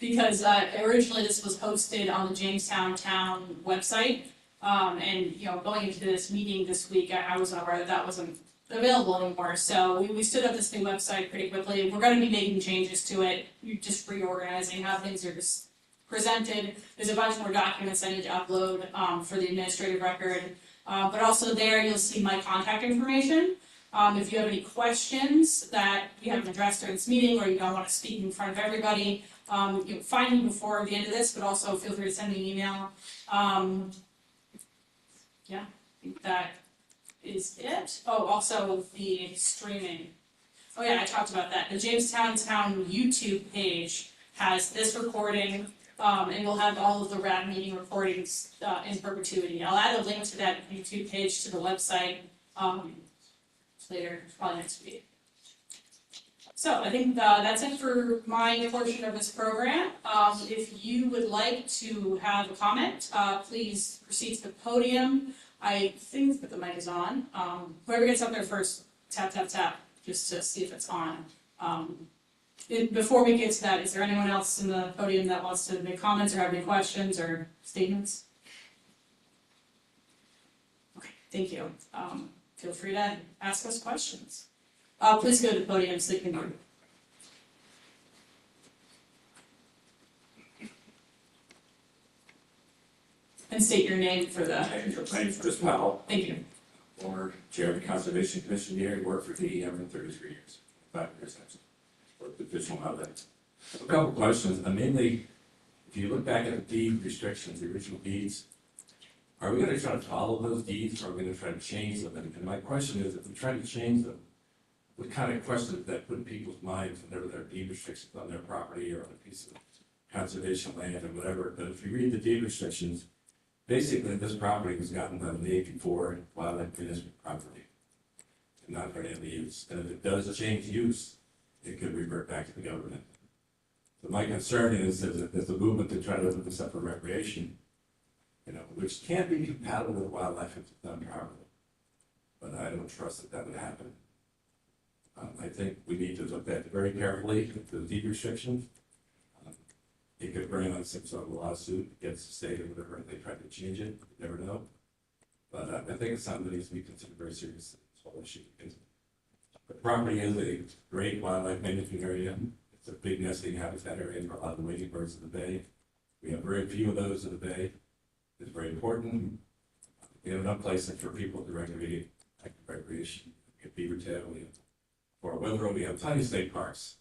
because originally this was hosted on the Jamestown Town website. And going into this meeting this week, I wasn't aware that wasn't available anymore. So we stood up this new website pretty quickly. We're going to be making changes to it. We're just reorganizing how things are just presented. There's a bunch more documents I need to upload for the administrative record. But also there you'll see my contact information. If you have any questions that you haven't addressed during this meeting or you don't want to speak in front of everybody, you can find me before the end of this, but also feel free to send me an email. Yeah, I think that is it. Oh, also the streaming. Oh yeah, I talked about that. The Jamestown Town YouTube page has this recording, and we'll have all of the RAB meeting recordings in perpetuity. I'll add a link to that YouTube page to the website later, probably next week. So I think that's it for my portion of this program. If you would like to have a comment, please proceed to the podium. I think that the mic is on. Whoever gets up there first, tap, tap, tap, just to see if it's on. Before we get to that, is there anyone else in the podium that wants to make comments or have any questions or statements? Okay, thank you. Feel free to ask us questions. Please go to the podium so you can hear. And state your name for the. My name's Chris Powell, Thank you. former chair of the Conservation Commission here, worked for DEM for 33 years, 5 years actually, worked with Fish and Wildlife. A couple questions, mainly, if you look back at the deed restrictions, the original deeds, are we going to try to follow those deeds, or are we going to try to change them? And my question is, if we try to change them, what kind of questions does that put in people's minds whenever there are deed restrictions on their property or on a piece of conservation land or whatever? But if you read the deed restrictions, basically, this property was gotten by the Navy for wildlife management property, and not for any use. And if it does change use, it could revert back to the government. So my concern is that there's a movement to try to open this up for recreation, which can be compatible with wildlife if it's done properly. But I don't trust that that would happen. I think we need to look at it very carefully, the deed restrictions. It could bring on some sort of lawsuit against the state or whatever, if they try to change it, you never know. But I think it's something that needs to be considered very seriously, this whole issue. The property is a great wildlife management area. It's a big nesting habitat area for a lot of the wading birds in the bay. We have very few of those in the bay. It's very important. We have enough places for people to recreate, active recreation. We have beaver tail, we have Fort Withrow, we have plenty of state parks.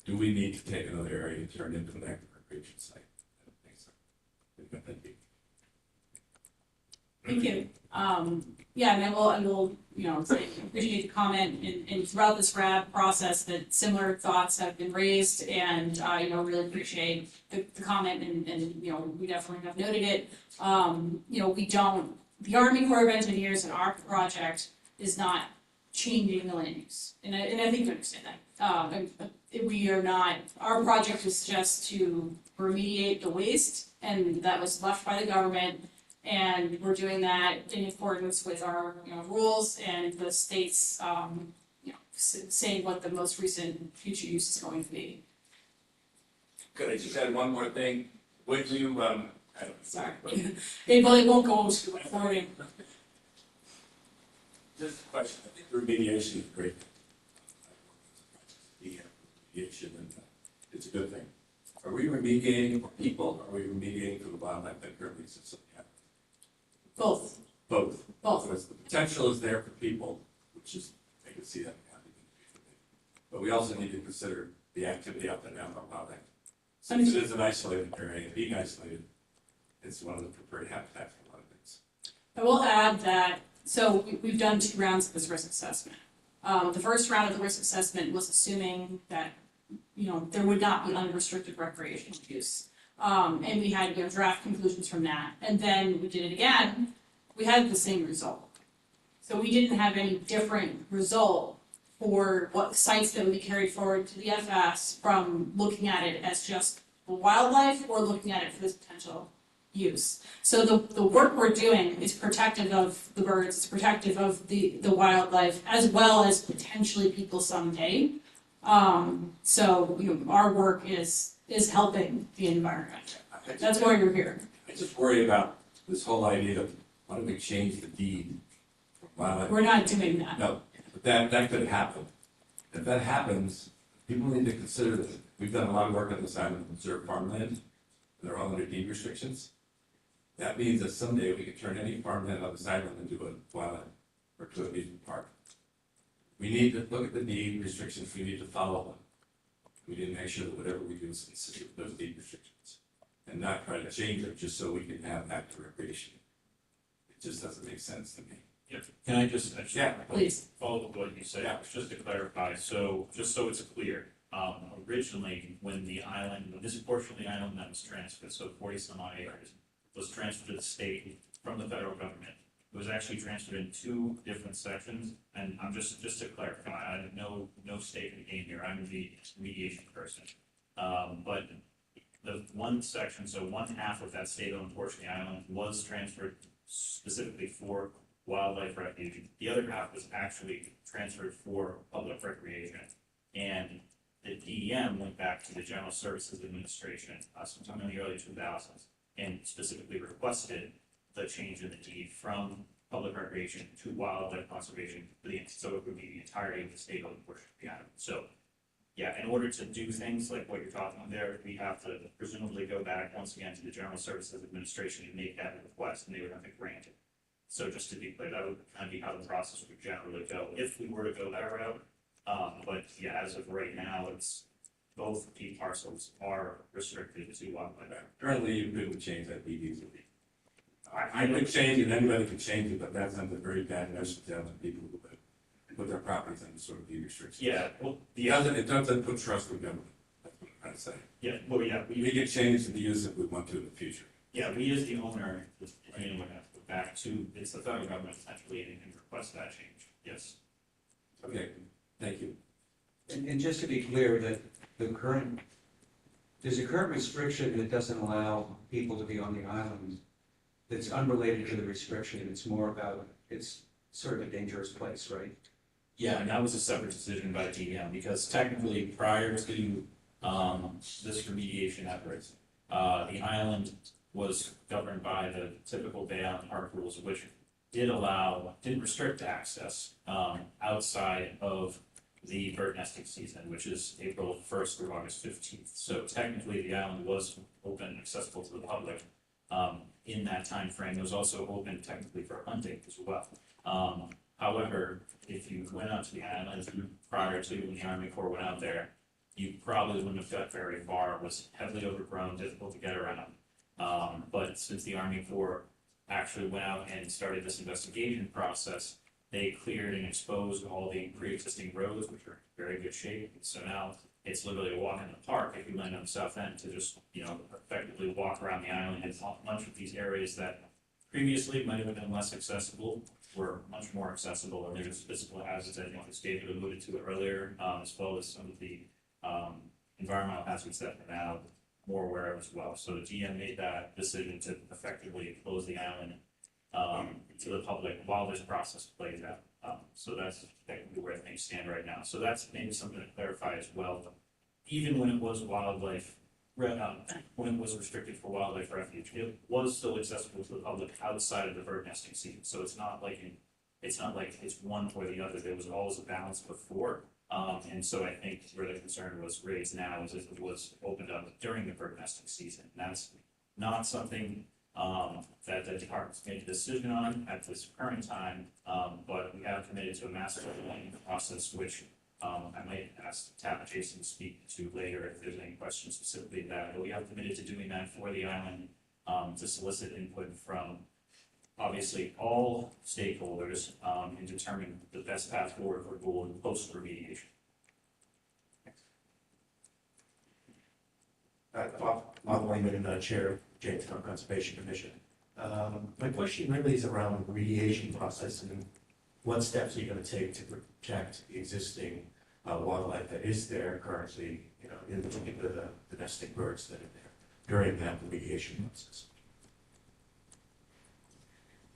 Do we need to take another area and turn it into an active recreation site? I don't think so. Thank you. Thank you. Yeah, and we'll, you know, say, appreciate the comment, and throughout this RAB process, that similar thoughts have been raised, and, you know, really appreciate the comment, and, you know, we definitely have noted it. You know, the Army Corps of Engineers and our project is not changing the land use, and I think you understand that. We are not, our project is just to remediate the waste, and that was left by the government. And we're doing that in accordance with our, you know, rules and the state's, you know, saying what the most recent future use is going to be. Could I just add one more thing? Would you, I don't. Sorry. It won't go to recording. Just a question, I think remediation is great. The remediation, and it's a good thing. Are we remediating for people, or are we remediating for the wildlife that currently exists? Both. Both. Both. Because the potential is there for people, which is, I can see that happening. But we also need to consider the activity up and down our wildlife. Since it is an isolated area, being isolated, it's one of the preferred habitats for a lot of things. I will add that, so we've done 2 rounds of this risk assessment. The first round of the risk assessment was assuming that, you know, there would not be unrestricted recreational use. And we had, you know, draft conclusions from that. And then we did it again, we had the same result. So we didn't have any different result for what sites that would be carried forward to the FS from looking at it as just wildlife or looking at it for this potential use. So the work we're doing is protective of the birds, it's protective of the wildlife, as well as potentially people someday. So, you know, our work is helping the environment. That's why you're here. I just worry about this whole idea of why don't we change the deed from wildlife? We're not doing that. No, but that could happen. If that happens, people need to consider that we've done a lot of work on this island to conserve farmland, and they're all under deed restrictions. That means that someday we could turn any farmland on this island into a wildlife or to an amusement park. We need to look at the deed restrictions, we need to follow them. We need to make sure that whatever we do is consistent with those deed restrictions, and not try to change them just so we can have active recreation. It just doesn't make sense to me. Yeah, can I just, Yeah, Please. follow up what you said, Yeah. just to clarify, so, just so it's clear, originally, when this portion of the island that was transferred, so 40 some odd acres, was transferred to the state from the federal government, it was actually transferred in 2 different sections, and I'm just to clarify, I have no stake in the game here, I'm the mediation person. But the one section, so one half of that state-owned portion of the island was transferred specifically for wildlife refuge. The other half was actually transferred for public recreation. And the DEM went back to the General Services Administration sometime in the early 2000s and specifically requested the change in the deed from public recreation to wildlife conservation so it would be the entirety of the state-owned portion of the island. So yeah, in order to do things like what you're talking about there, we have to presumably go back once again to the General Services Administration and make that request, and they would have to grant it. So just to be clear, that would kind of be how the process would generally go if we were to go that route. But yeah, as of right now, it's both deed parcels are restricted to wildlife. Currently, you couldn't change that deed easily. I could change it, anybody can change it, but that's something very bad message to other people who put their properties under sort of deed restrictions. Yeah, well, It doesn't put trust with government, that's what I'm trying to say. yeah, well, yeah, We can change the use if we want to in the future. yeah, we as the owner, would have to go back to, it's the federal government essentially and request that change, yes. Okay, thank you. And just to be clear, that there's a current restriction that doesn't allow people to be on the island that's unrelated to the restriction, it's more about, it's sort of a dangerous place, right? Yeah, and that was a separate decision by the DEM, because technically, prior to this remediation efforts, the island was governed by the typical Bay Island Park rules, which didn't restrict access outside of the bird nesting season, which is April 1st through August 15th. So technically, the island was open and accessible to the public in that time frame. It was also open technically for hunting as well. However, if you went out to the island prior to when the Army Corps went out there, you probably wouldn't have got very far. It was heavily overgrown, difficult to get around. But since the Army Corps actually went out and started this investigation process, they cleared and exposed all the pre-existing roads, which are in very good shape. So now it's literally a walk in the park if you land on the south end to just, effectively walk around the island. And a bunch of these areas that previously might have been less accessible were much more accessible, and there's physical hazards, I think, as David alluded to it earlier, as well as some of the environmental hazards that we're now more aware of as well. So the GM made that decision to effectively close the island to the public while this process plays out. So that's technically where things stand right now. So that's maybe something to clarify as well. Even when it was wildlife, when it was restricted for wildlife refuge, it was still accessible to the public outside of the bird nesting season. So it's not like it's one or the other. There was always a balance before. And so I think where the concern was raised now is if it was opened up during the bird nesting season. And that's not something that the department's made a decision on at this current time, but we have committed to a master planning process, which I might ask Tap Jason to speak to later if there's any questions specifically to that. But we have committed to doing that for the island to solicit input from obviously all stakeholders and determine the best path forward for Gould post remediation. Bob Wayman, Chair of Jamestown Conservation Commission. My question really is around the remediation process and what steps are you going to take to protect the existing wildlife that is there currently, in particular the nesting birds that are there during that remediation process.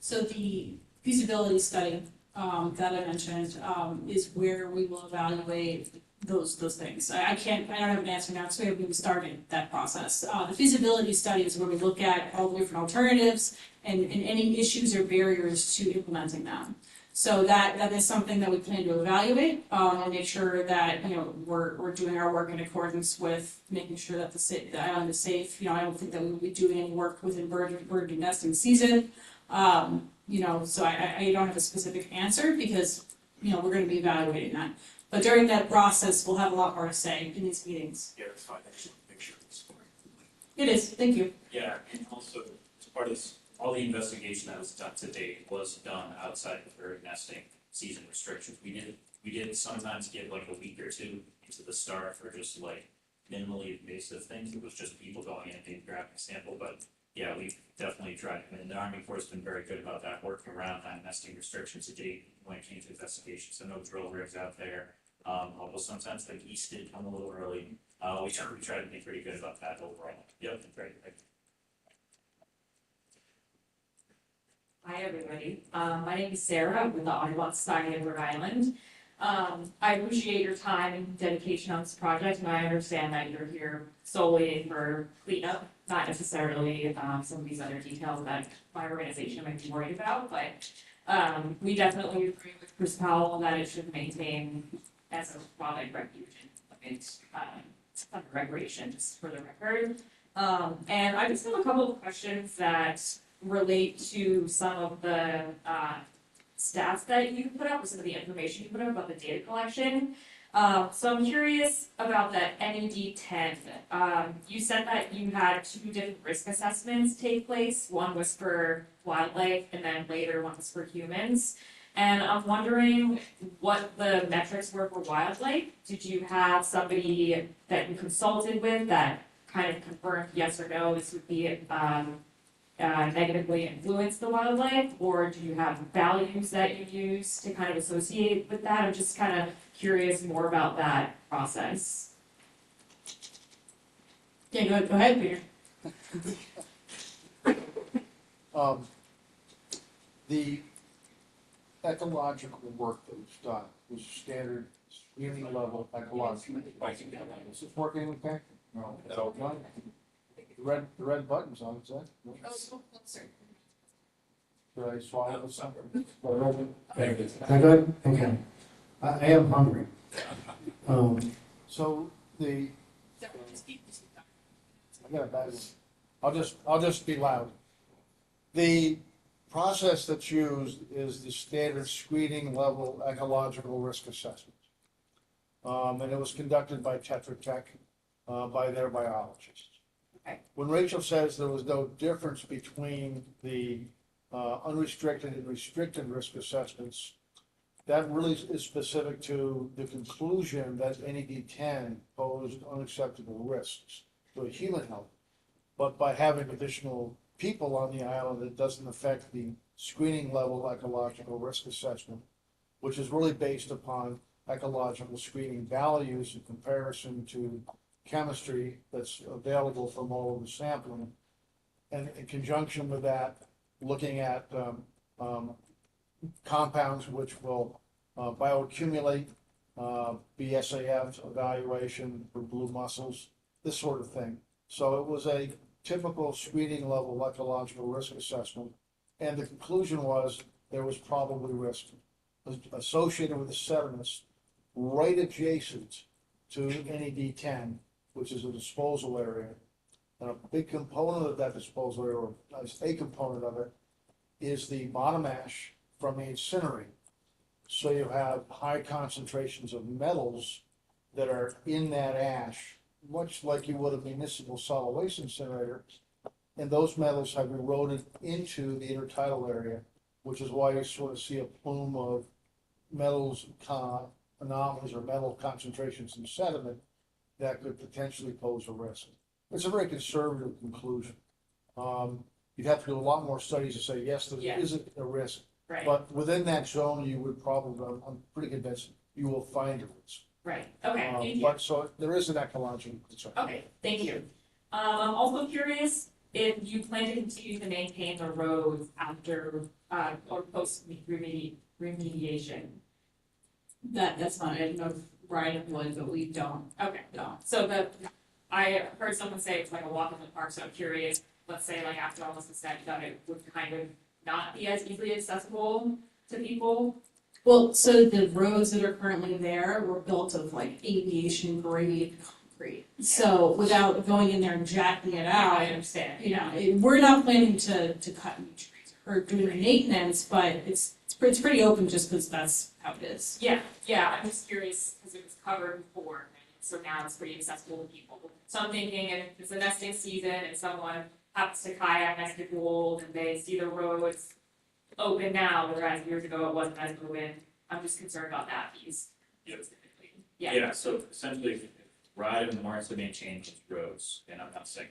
So the feasibility study that I mentioned is where we will evaluate those things. I don't have an answer now because we haven't started that process. The feasibility study is where we look at all the different alternatives and any issues or barriers to implementing them. So that is something that we plan to evaluate and make sure that we're doing our work in accordance with making sure that the island is safe. I don't think that we will be doing any work within bird nesting season. So I don't have a specific answer because we're going to be evaluating that. But during that process, we'll have a lot more to say in these meetings. Yeah, that's fine. I just want to make sure it's It is. Thank you. Yeah, and also as part of this, all the investigation that was done to date was done outside of bird nesting season restrictions. We did sometimes give like a week or two into the start for just like minimally invasive things. It was just people going in and grabbing a sample, but yeah, we've definitely tried. And the Army Corps has been very good about that, working around that nesting restrictions to date when it came to investigations. So no drill rigs out there. Although sometimes the geese did come a little early. We try to be pretty good about that overall. Yep, great. Hi, everybody. My name is Sarah. I'm with the Audubon Society of Rhode Island. I appreciate your time and dedication on this project, and I understand that you're here solely for cleanup, not necessarily some of these other details that my organization might be worried about, but we definitely agree with Chris Powell that it should maintain as a wildlife refuge and under recreation, just for the record. And I just have a couple of questions that relate to some of the stats that you put up, or some of the information you put up about the data collection. So I'm curious about that NED 10. You said that you had 2 different risk assessments take place. One was for wildlife, and then later one was for humans. And I'm wondering what the metrics were for wildlife. Did you have somebody that you consulted with that kind of confirmed yes or no, this would be negatively influence the wildlife, or do you have values that you use to kind of associate with that? I'm just kind of curious more about that process. Yeah, go ahead, Peter. The ecological work that was done was standard screening level ecological. Is it working okay? No. No? The red button's on, is that? Should I swallow something? I good? Okay. I am hungry. So I got a bad one. I'll just be loud. The process that's used is the standard screening level ecological risk assessment. And it was conducted by Tetra Tech, by their biologists. Okay. When Rachel says there was no difference between the unrestricted and restricted risk assessments, that really is specific to the conclusion that NED 10 posed unacceptable risks to human health. But by having additional people on the island, it doesn't affect the screening level ecological risk assessment, which is really based upon ecological screening values in comparison to chemistry that's available from all of the sampling. And in conjunction with that, looking at compounds which will bioaccumulate, BSAF evaluation for blue mussels, this sort of thing. So it was a typical screening level ecological risk assessment, and the conclusion was there was probably risk associated with the sediments right adjacent to NED 10, which is a disposal area. And a big component of that disposal area, or a component of it, is the bottom ash from the incinerator. So you have high concentrations of metals that are in that ash, much like you would a municipal solid waste incinerator. And those metals have eroded into the intertidal area, which is why you sort of see a plume of metals anomalies or metal concentrations in sediment that could potentially pose a risk. It's a very conservative conclusion. You'd have to do a lot more studies to say, yes, there isn't a risk. Right, But within that zone, you would probably, I'm pretty convinced, you will find a risk. right, okay, thank you. But so there is an ecological concern. Okay, thank you. I'm also curious if you plan to continue to maintain the roads after, or post remediation. That's not, I don't know if Ryan would, but we don't. Okay, No. so I heard someone say it's like a walk in the park, so I'm curious, let's say like after all this is said, that it would kind of not be as easily accessible to people. Well, so the roads that are currently there were built of like aviation grade concrete. So without going in there and jacking it out, I understand, you know, we're not planning to cut any trees or do any maintenance, but it's pretty open just because that's how it is. Yeah, I'm just curious, because it was covered before, and so now it's pretty accessible to people. So I'm thinking if it's a nesting season and someone happens to kayak next to Gould and they see the roads open now, whereas years ago it wasn't as open, I'm just concerned about that piece Yep. specifically. Yeah, so essentially, if Ryden wants to maintain his roads, and I'm not saying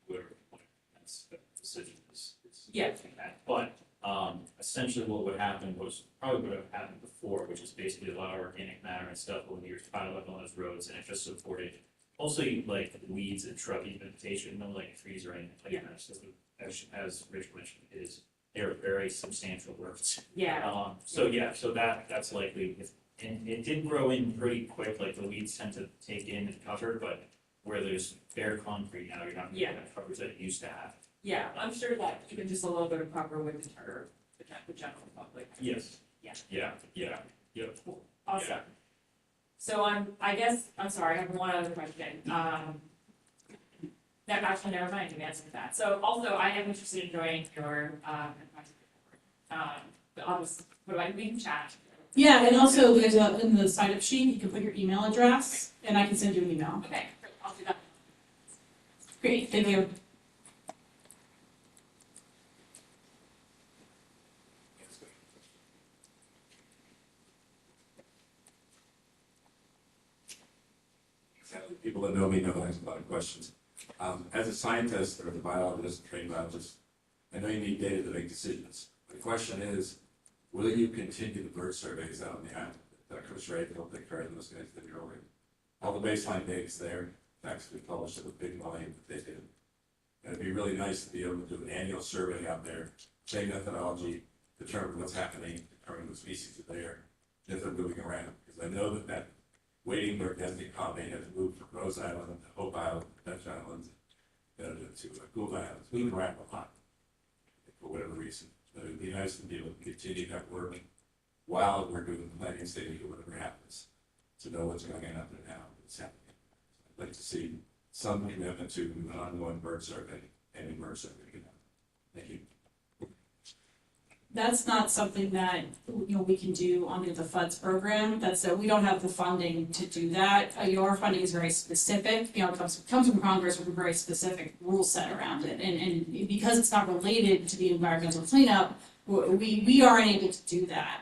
whoever, that's the decision is. Yeah. That. But, essentially what would happen was probably what have happened before, which is basically a lot of organic matter and stuff when you're piled up on those roads, and it just supported mostly like weeds and shrubby vegetation, no like trees or anything like that. So as Rich mentioned, they're very substantial roads. Yeah, So that's likely, and it did grow in pretty quick, like the weeds tend to take in and cover, but where there's bare concrete now, you're not getting that coverage that it used to have. yeah, I'm sure that even just a little bit of cover would deter the general public. Yes. Yeah. Yep. Cool, awesome. So I'm sorry, I have one other question. That actually, never mind, you answered that. So also, I am interested in joining your, we can chat. Yeah, and also there's in the sign-up sheet, you can put your email address, and I can send you an email. Okay, great, I'll do that. Great, thank you. Exactly. People that know me know I have a lot of questions. As a scientist or a biologist, trained biologist, I know you need data to make decisions. The question is, will you continue the bird surveys out on the island? Chris Ray, Phil Dicker, and those guys did earlier. All the baseline data is there. Facts we published at a big volume that they did. And it'd be really nice to be able to do an annual survey out there, same methodology, determine what's happening, determine what species are there, if they're moving around. Because I know that wading bird density colony has moved from Rose Island to Hope Island, Dutch Island, to Gould Island. It's moving around a lot for whatever reason. But it'd be nice to be able to continue that work while we're doing the planning stage or whatever happens, to know what's going on out there now, what's happening. I'd like to see some commitment to an ongoing bird survey and bird survey. Thank you. That's not something that, we can do under the FUDS program. We don't have the funding to do that. Our funding is very specific, it comes from Congress with a very specific rule set around it. And because it's not related to the environmental cleanup, we aren't able to do that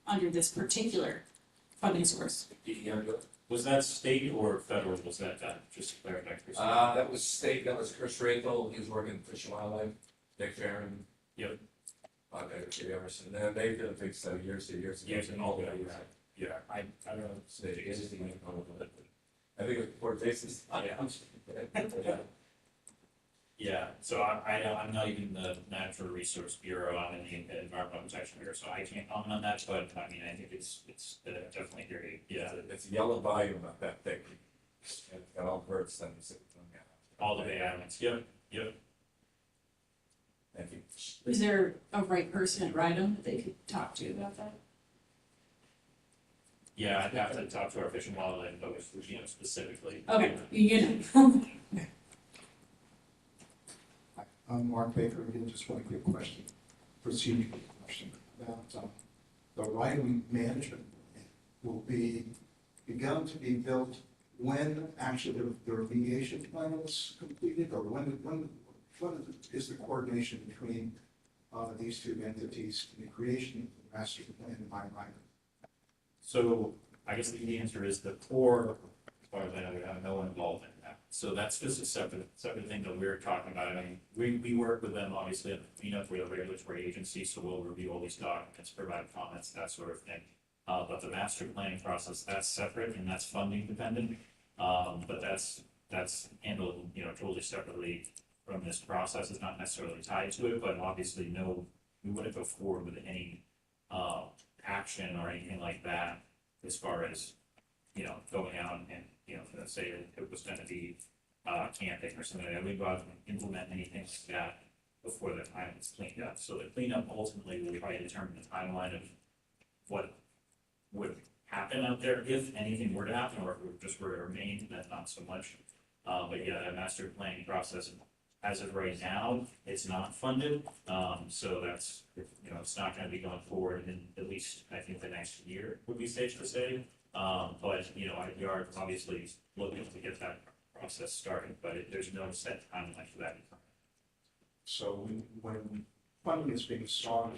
under this particular funding source. Was that state or federal, was that done, just to clarify? Chris? That was state, that was Chris Raythel, he was working for Fish and Wildlife, Dick Farron. Yep. Jay Emerson, and they did a big study years and all that. Yeah, I don't know, State, is it the, I think it was Port Basis. Yeah. Yeah, so I'm not even the Natural Resource Bureau, I'm in the Environmental Protection Bureau, so I can't comment on that, but I mean, I think it's definitely very, yeah, It's a yellow volume about that thick. And it's got all birds and it's. all the Bay Islands, yep. Thank you. Is there a right person at Rydom that they could talk to about that? Yeah, I'd have to talk to our Fish and Wildlife folks, specifically. Okay, I'm Mark Baker, again, just one quick question, procedural question about the right-of-way management will be begun to be built when actually the remediation plan is completed, or when is the coordination between these two entities in the creation of the master plan in my mind? So I guess the answer is the core, as far as I know, we have no one involved in that. So that's just a separate thing that we're talking about. I mean, we work with them obviously at the cleanup, we're the regulatory agency, so we'll review all these documents, provide comments, that sort of thing. But the master planning process, that's separate and that's funding dependent. But that's handled, totally separately from this process. It's not necessarily tied to it, but obviously we wouldn't go forward with any action or anything like that as far as, going out and, let's say it was gonna be camping or something like that. We'd go out and implement anything like that before the time is cleaned up. So the cleanup ultimately will probably determine the timeline of what would happen out there, if anything were to happen, or if it just were to remain, then not so much. But yeah, that master planning process, as of right now, it's not funded, so that's, it's not gonna be going forward in at least, I think, the next year, would be safe to say. But, we are obviously looking to get that process started, but there's no set timeline for that. So when funding is being sought,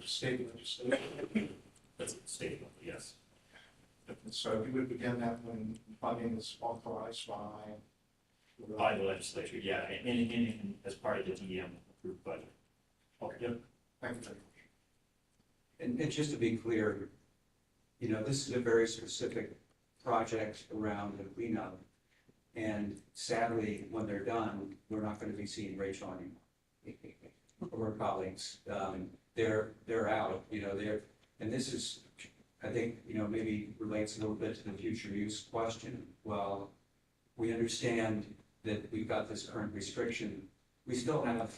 state legislation, That's a statement, yes. so you would begin that when funding is authorized By the legislature, yeah, and as part of the DEM approved budget. Okay. Yep. Thank you very much. And just to be clear, this is a very specific project around the cleanup. And sadly, when they're done, we're not going to be seeing Rachel anymore. Or her colleagues, they're out, and this is, I think, maybe relates a little bit to the future use question. Well, we understand that we've got this current restriction. We still have,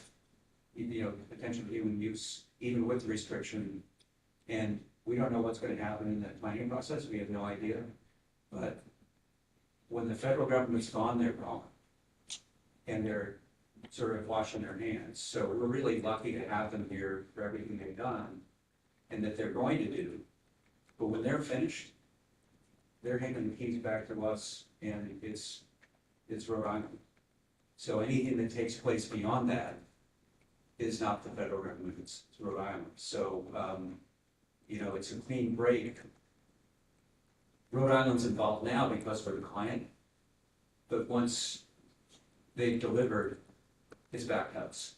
potential human use, even with the restriction. And we don't know what's going to happen in that planning process. We have no idea. But when the federal government's gone, they're gone. And they're sort of washing their hands. So we're really lucky to have them here for everything they've done and that they're going to do. But when they're finished, they're handing the keys back to us, and it's Rhode Island. So anything that takes place beyond that is not the federal government, it's Rhode Island. So, it's a clean break. Rhode Island's involved now because we're the client, but once they've delivered, it's back to us.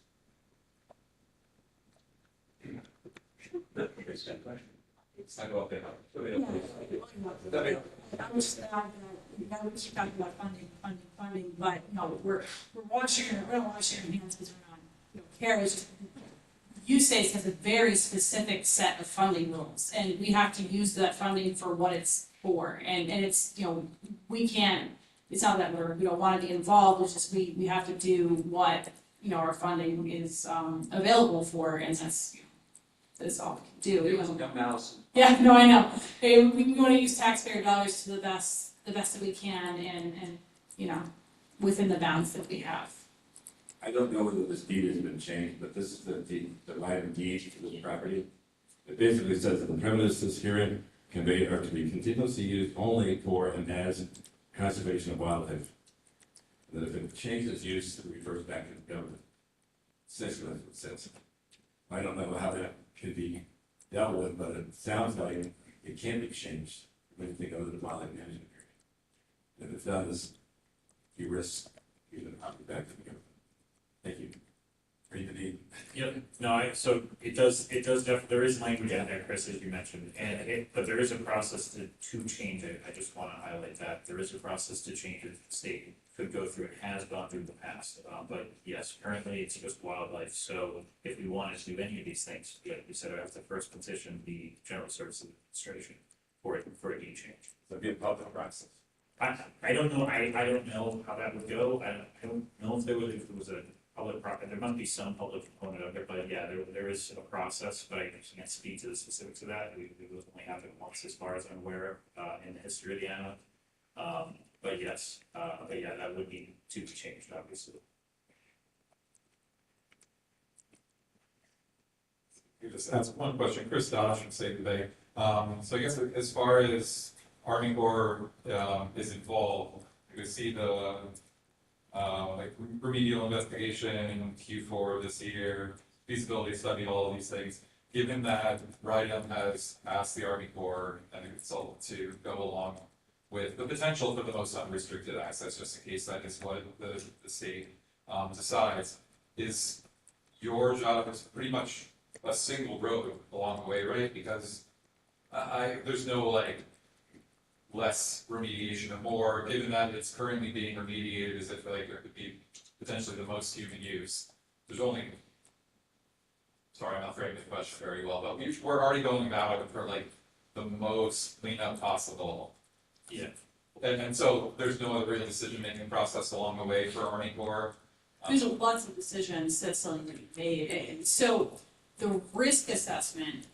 I go up there. I was talking about funding, but we're washing our hands because we're not, CARES, USAID has a very specific set of funding rules, and we have to use that funding for what it's for, and it's, we can't, it's not that we don't want to be involved, it's just we have to do what, our funding is available for, and that's all we can do. Yeah, no, I know. Hey, we want to use taxpayer dollars to the best that we can, and within the bounds that we have. I don't know whether this deed has been changed, but this is the right of deed to this property. It basically says that the premises herein conveyed are to be continuously used only for and as conservation of wildlife. And that if it changes use, it refers back to the government. Essentially, that's what it says. I don't know how that could be dealt with, but it sounds like it can be changed when you think of the wildlife management area. If it does, you risk giving the property back to the government. Thank you. Or even need. Yep, no, so it does there is language in there, Chris, as you mentioned, but there is a process to change it. I just want to highlight that. There is a process to change it. The state could go through, it has gone through in the past. But yes, currently it's just wildlife. So if we wanted to do any of these things, like you said, I have to first petition the General Services Administration for a deed change. So it'd be a public process. I don't know, I don't know how that would go. I don't know if there was a public property, there might be some public component of it, but yeah, there is a process, but I can't speak to the specifics of that. We only happened once as far as I'm aware of, in the history of the island. But yes, but yeah, that would need to be changed, obviously. You just ask one question, Chris Dodge from Save the Bay. So I guess as far as Army Corps is involved, you see the like remedial investigation in Q4 of this year, feasibility study, all of these things. Given that RIDEM has asked the Army Corps and the consultant to go along with the potential for the most unrestricted access, just in case that is what the state decides, is your job is pretty much a single road along the way, right? Because there's no like less remediation or more, given that it's currently being remediated as if like it could be potentially the most human use. There's only, sorry, I'm not framing the question very well, but we're already going about it for like the most cleanup possible. Yeah. And so there's no other real decision-making process along the way for Army Corps. There's lots of decisions that still need to be made, and so the risk assessment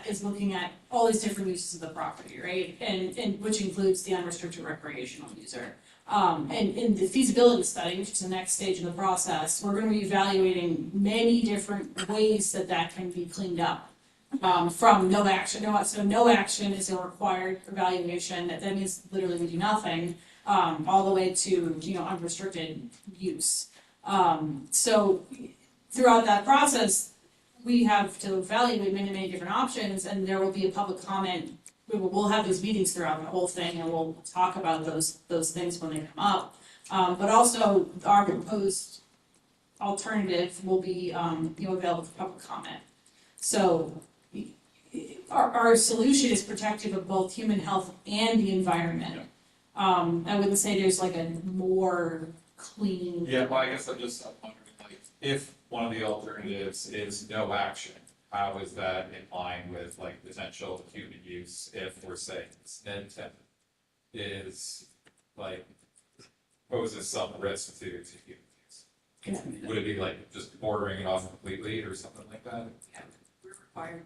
is looking at all these different uses of the property, right? And which includes the unrestricted recreational user. And in the feasibility study, which is the next stage in the process, we're gonna be evaluating many different ways that can be cleaned up. From no action, so no action is a required evaluation, that means literally we do nothing, all the way to, unrestricted use. So throughout that process, we have to evaluate many different options, and there will be a public comment. We'll have these meetings throughout the whole thing, and we'll talk about those things when they come up. But also, our proposed alternative will be, available for public comment. So our solution is protective of both human health and the environment. I wouldn't say there's like a more clean. Yeah, well, I guess I'm wondering, like, if one of the alternatives is no action, how is that in line with like potential human use if we're saying this intent is like poses some risk to human use? Yeah. Would it be like just bordering it off completely or something like that? Yeah, we're required.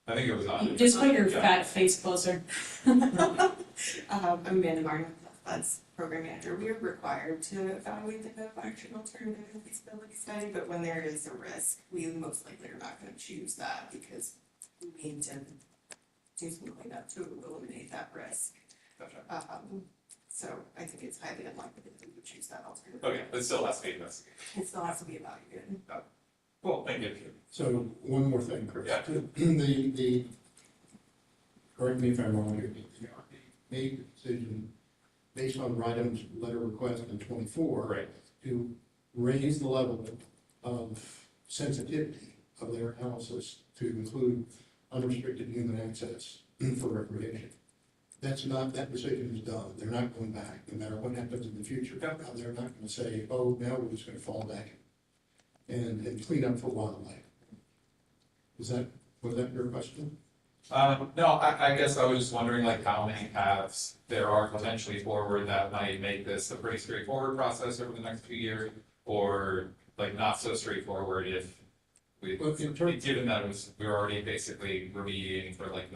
I think it was on. Just put your fat face closer. I'm Amanda Martin, that's program manager. We are required to evaluate the code of action alternative in the feasibility study, but when there is a risk, we most likely are not going to choose that because we need to do some cleanup to eliminate that risk. So I think it's highly unlikely that we would choose that alternative. Okay, but it still has to be investigated. It still has to be evaluated. Cool, thank you. So one more thing, Chris. Yeah. The correct me if I'm wrong here, the Army made the decision based on RIDEM's letter request in 24 Right. to raise the level of sensitivity of their analysis to include unrestricted human access for recreation. That's not, that decision is done. They're not going back, no matter what happens in the future. They're not going to say, oh, now we're just going to fall back and clean up for wildlife. Was that your question? No, I guess I was just wondering like how many paths there are potentially forward that might make this a pretty straightforward process over the next few years, or like not so straightforward if given that we're already basically remediating for like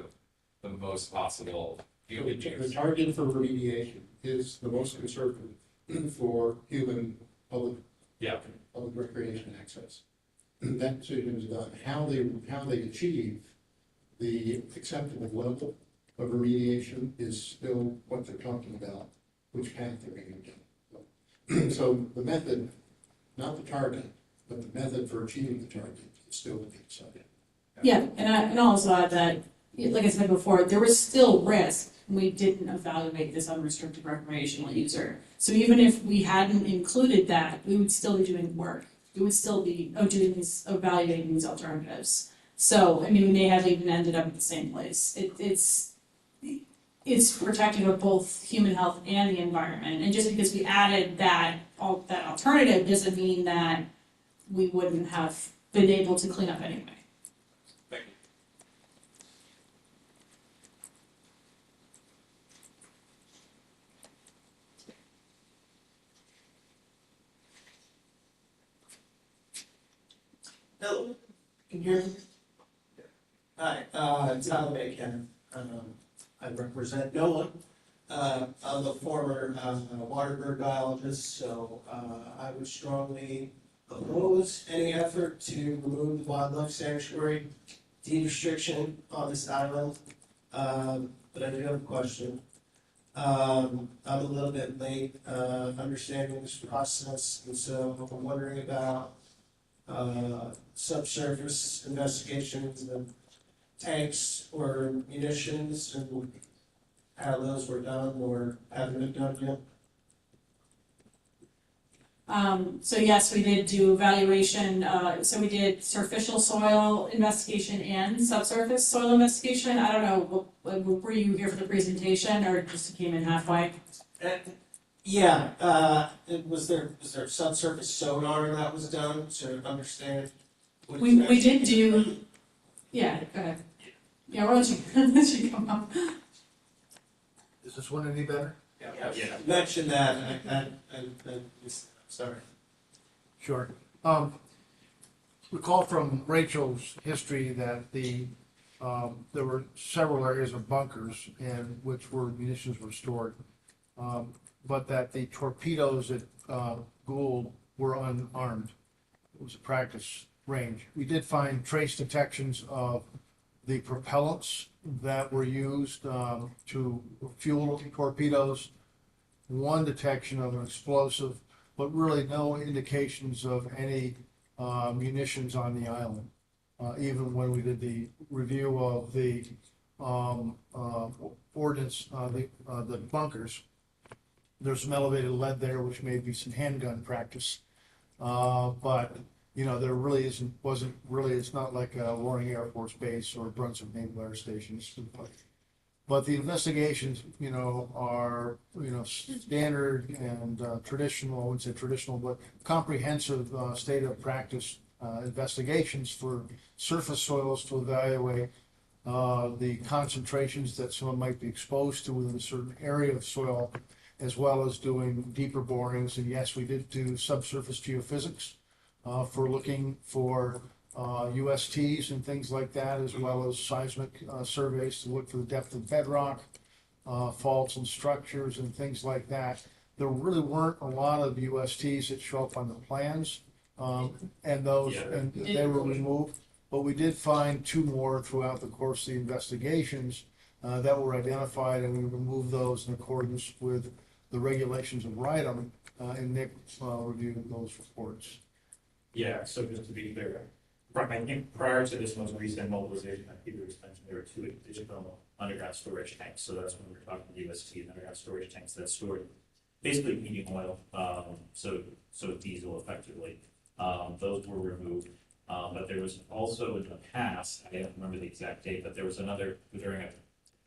the most possible human use. The target for remediation is the most conservative for human public, Yeah. public recreation access. That decision is done. How they achieve the acceptable level of remediation is still what they're talking about, which path they're going to do. So the method, not the target, but the method for achieving the target is still to be decided. Yeah, and I'll also add that, like I said before, there was still risk. We didn't evaluate this unrestricted recreational user. So even if we hadn't included that, we would still be doing work. We would still be evaluating these alternatives. So, I mean, we may have even ended up at the same place. It's protective of both human health and the environment. And just because we added that alternative doesn't mean that we wouldn't have been able to clean up anyway. Thank you. Hello, can you hear me? Hi, Tom Bacon. I represent NOAA. I'm a former water biologist, so I would strongly oppose any effort to remove the wildlife sanctuary deed restriction on this island. But I do have a question. I'm a little bit late understanding this process, and so I'm wondering about subsurface investigations and tanks or munitions and how those were done or haven't been done yet. So yes, we did do evaluation, so we did superficial soil investigation and subsurface soil investigation. I don't know, were you here for the presentation or just came in halfway? Yeah, was there subsurface sonar that was done to understand? what We it's did actually- do, yeah, go ahead. Yeah, why don't you, why don't you come up? Is this one any better? Yeah, you mentioned that, sorry. Sure. Recall from Rachel's history that there were several areas of bunkers in which munitions were stored, but that the torpedoes at Gould were unarmed. It was a practice range. We did find trace detections of the propellants that were used to fuel torpedoes, one detection of an explosive, but really no indications of any munitions on the island. Even when we did the review of the ordnance, the bunkers, there's some elevated lead there, which may be some handgun practice. But you know, there really wasn't really. It's not like Loring Air Force Base or Brunswick Naval Air Station. But the investigations, you know, are, you know, standard and traditional. I wouldn't say traditional, but comprehensive state of practice investigations for surface soils to evaluate the concentrations that someone might be exposed to within a certain area of soil, as well as doing deeper borings. And yes, we did do subsurface geophysics for looking for USTs and things like that, as well as seismic surveys to look for the depth of bedrock, faults and structures and things like that. There really weren't a lot of USTs that show up on the plans, and those, and they were removed. But we did find two more throughout the course of the investigations that were identified, and we removed those in accordance with the regulations of RIDEM, and Nick reviewed those reports. Yeah, so just to be clear, I think prior to this most recent mobilization that Peter was mentioning, there were two additional underground storage tanks. So that's when we were talking UST and underground storage tanks that stored basically heating oil, so diesel effectively. Those were removed. But there was also in the past, I don't remember the exact date, but there was another, during an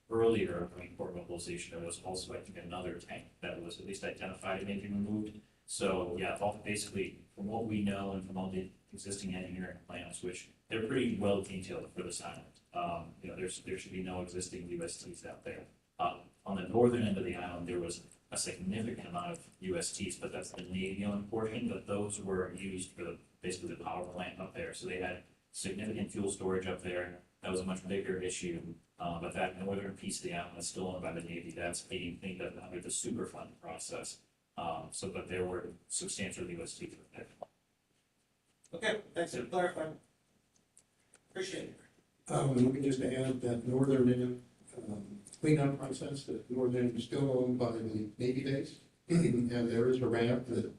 earlier Marine Corps mobilization, there was also, I think, another tank that was at least identified and maybe removed. So yeah, basically from what we know and from all the existing engineering plans, which they're pretty well detailed for this island, you know, there should be no existing USTs out there. On the northern end of the island, there was a significant amount of USTs, but that's the Navy-owned portion, but those were used for basically the power plant up there. So they had significant fuel storage up there. That was a much bigger issue. But that northern piece of the island is still owned by the Navy. That's being cleaned up under the Superfund process. But there were substantial UST through that. Okay, thanks for clarifying. Appreciate it. Let me just add that Northern End cleanup process, that Northern End is still owned by the Navy base. And there is a RAB that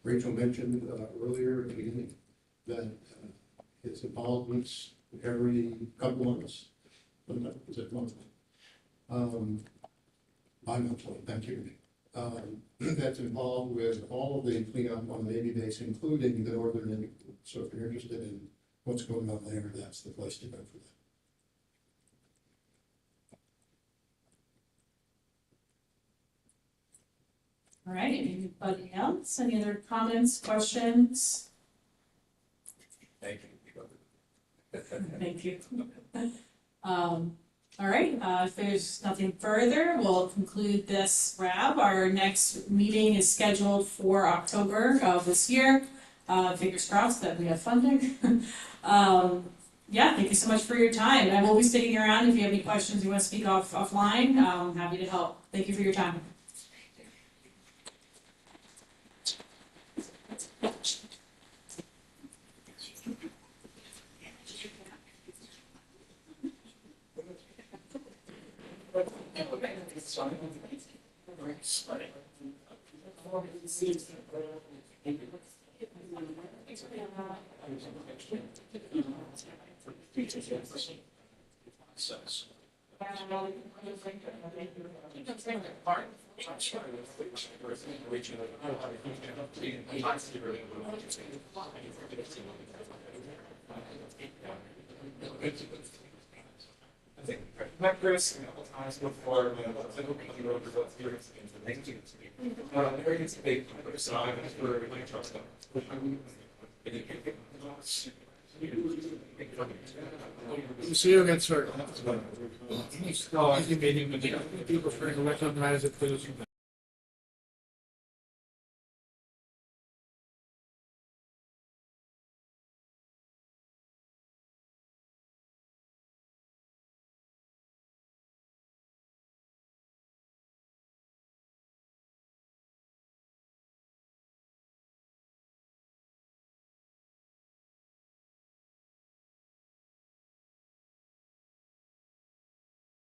Rachel mentioned earlier at the beginning, that its involvements every couple months. Is it monthly? Bi-monthly, thank you. That's involved with all of the cleanup on the Navy base, including the Northern End. So if you're interested in what's going on there, that's the place to go for that. All right, anybody else? Any other comments, questions? Thank you. Thank you. All right, if there's nothing further, we'll conclude this RAB. Our next meeting is scheduled for October of this year. Fingers crossed that we have funding. Yeah, thank you so much for your time. I will be sticking around if you have any questions you want to speak offline. I'm happy to help. Thank you for your time. I think I've met Chris a couple times before, but I hope you know the experience and thank you. It's a big person, I'm for really trust them. See you again, sir. No, I think meeting with the people trying to recognize it for this.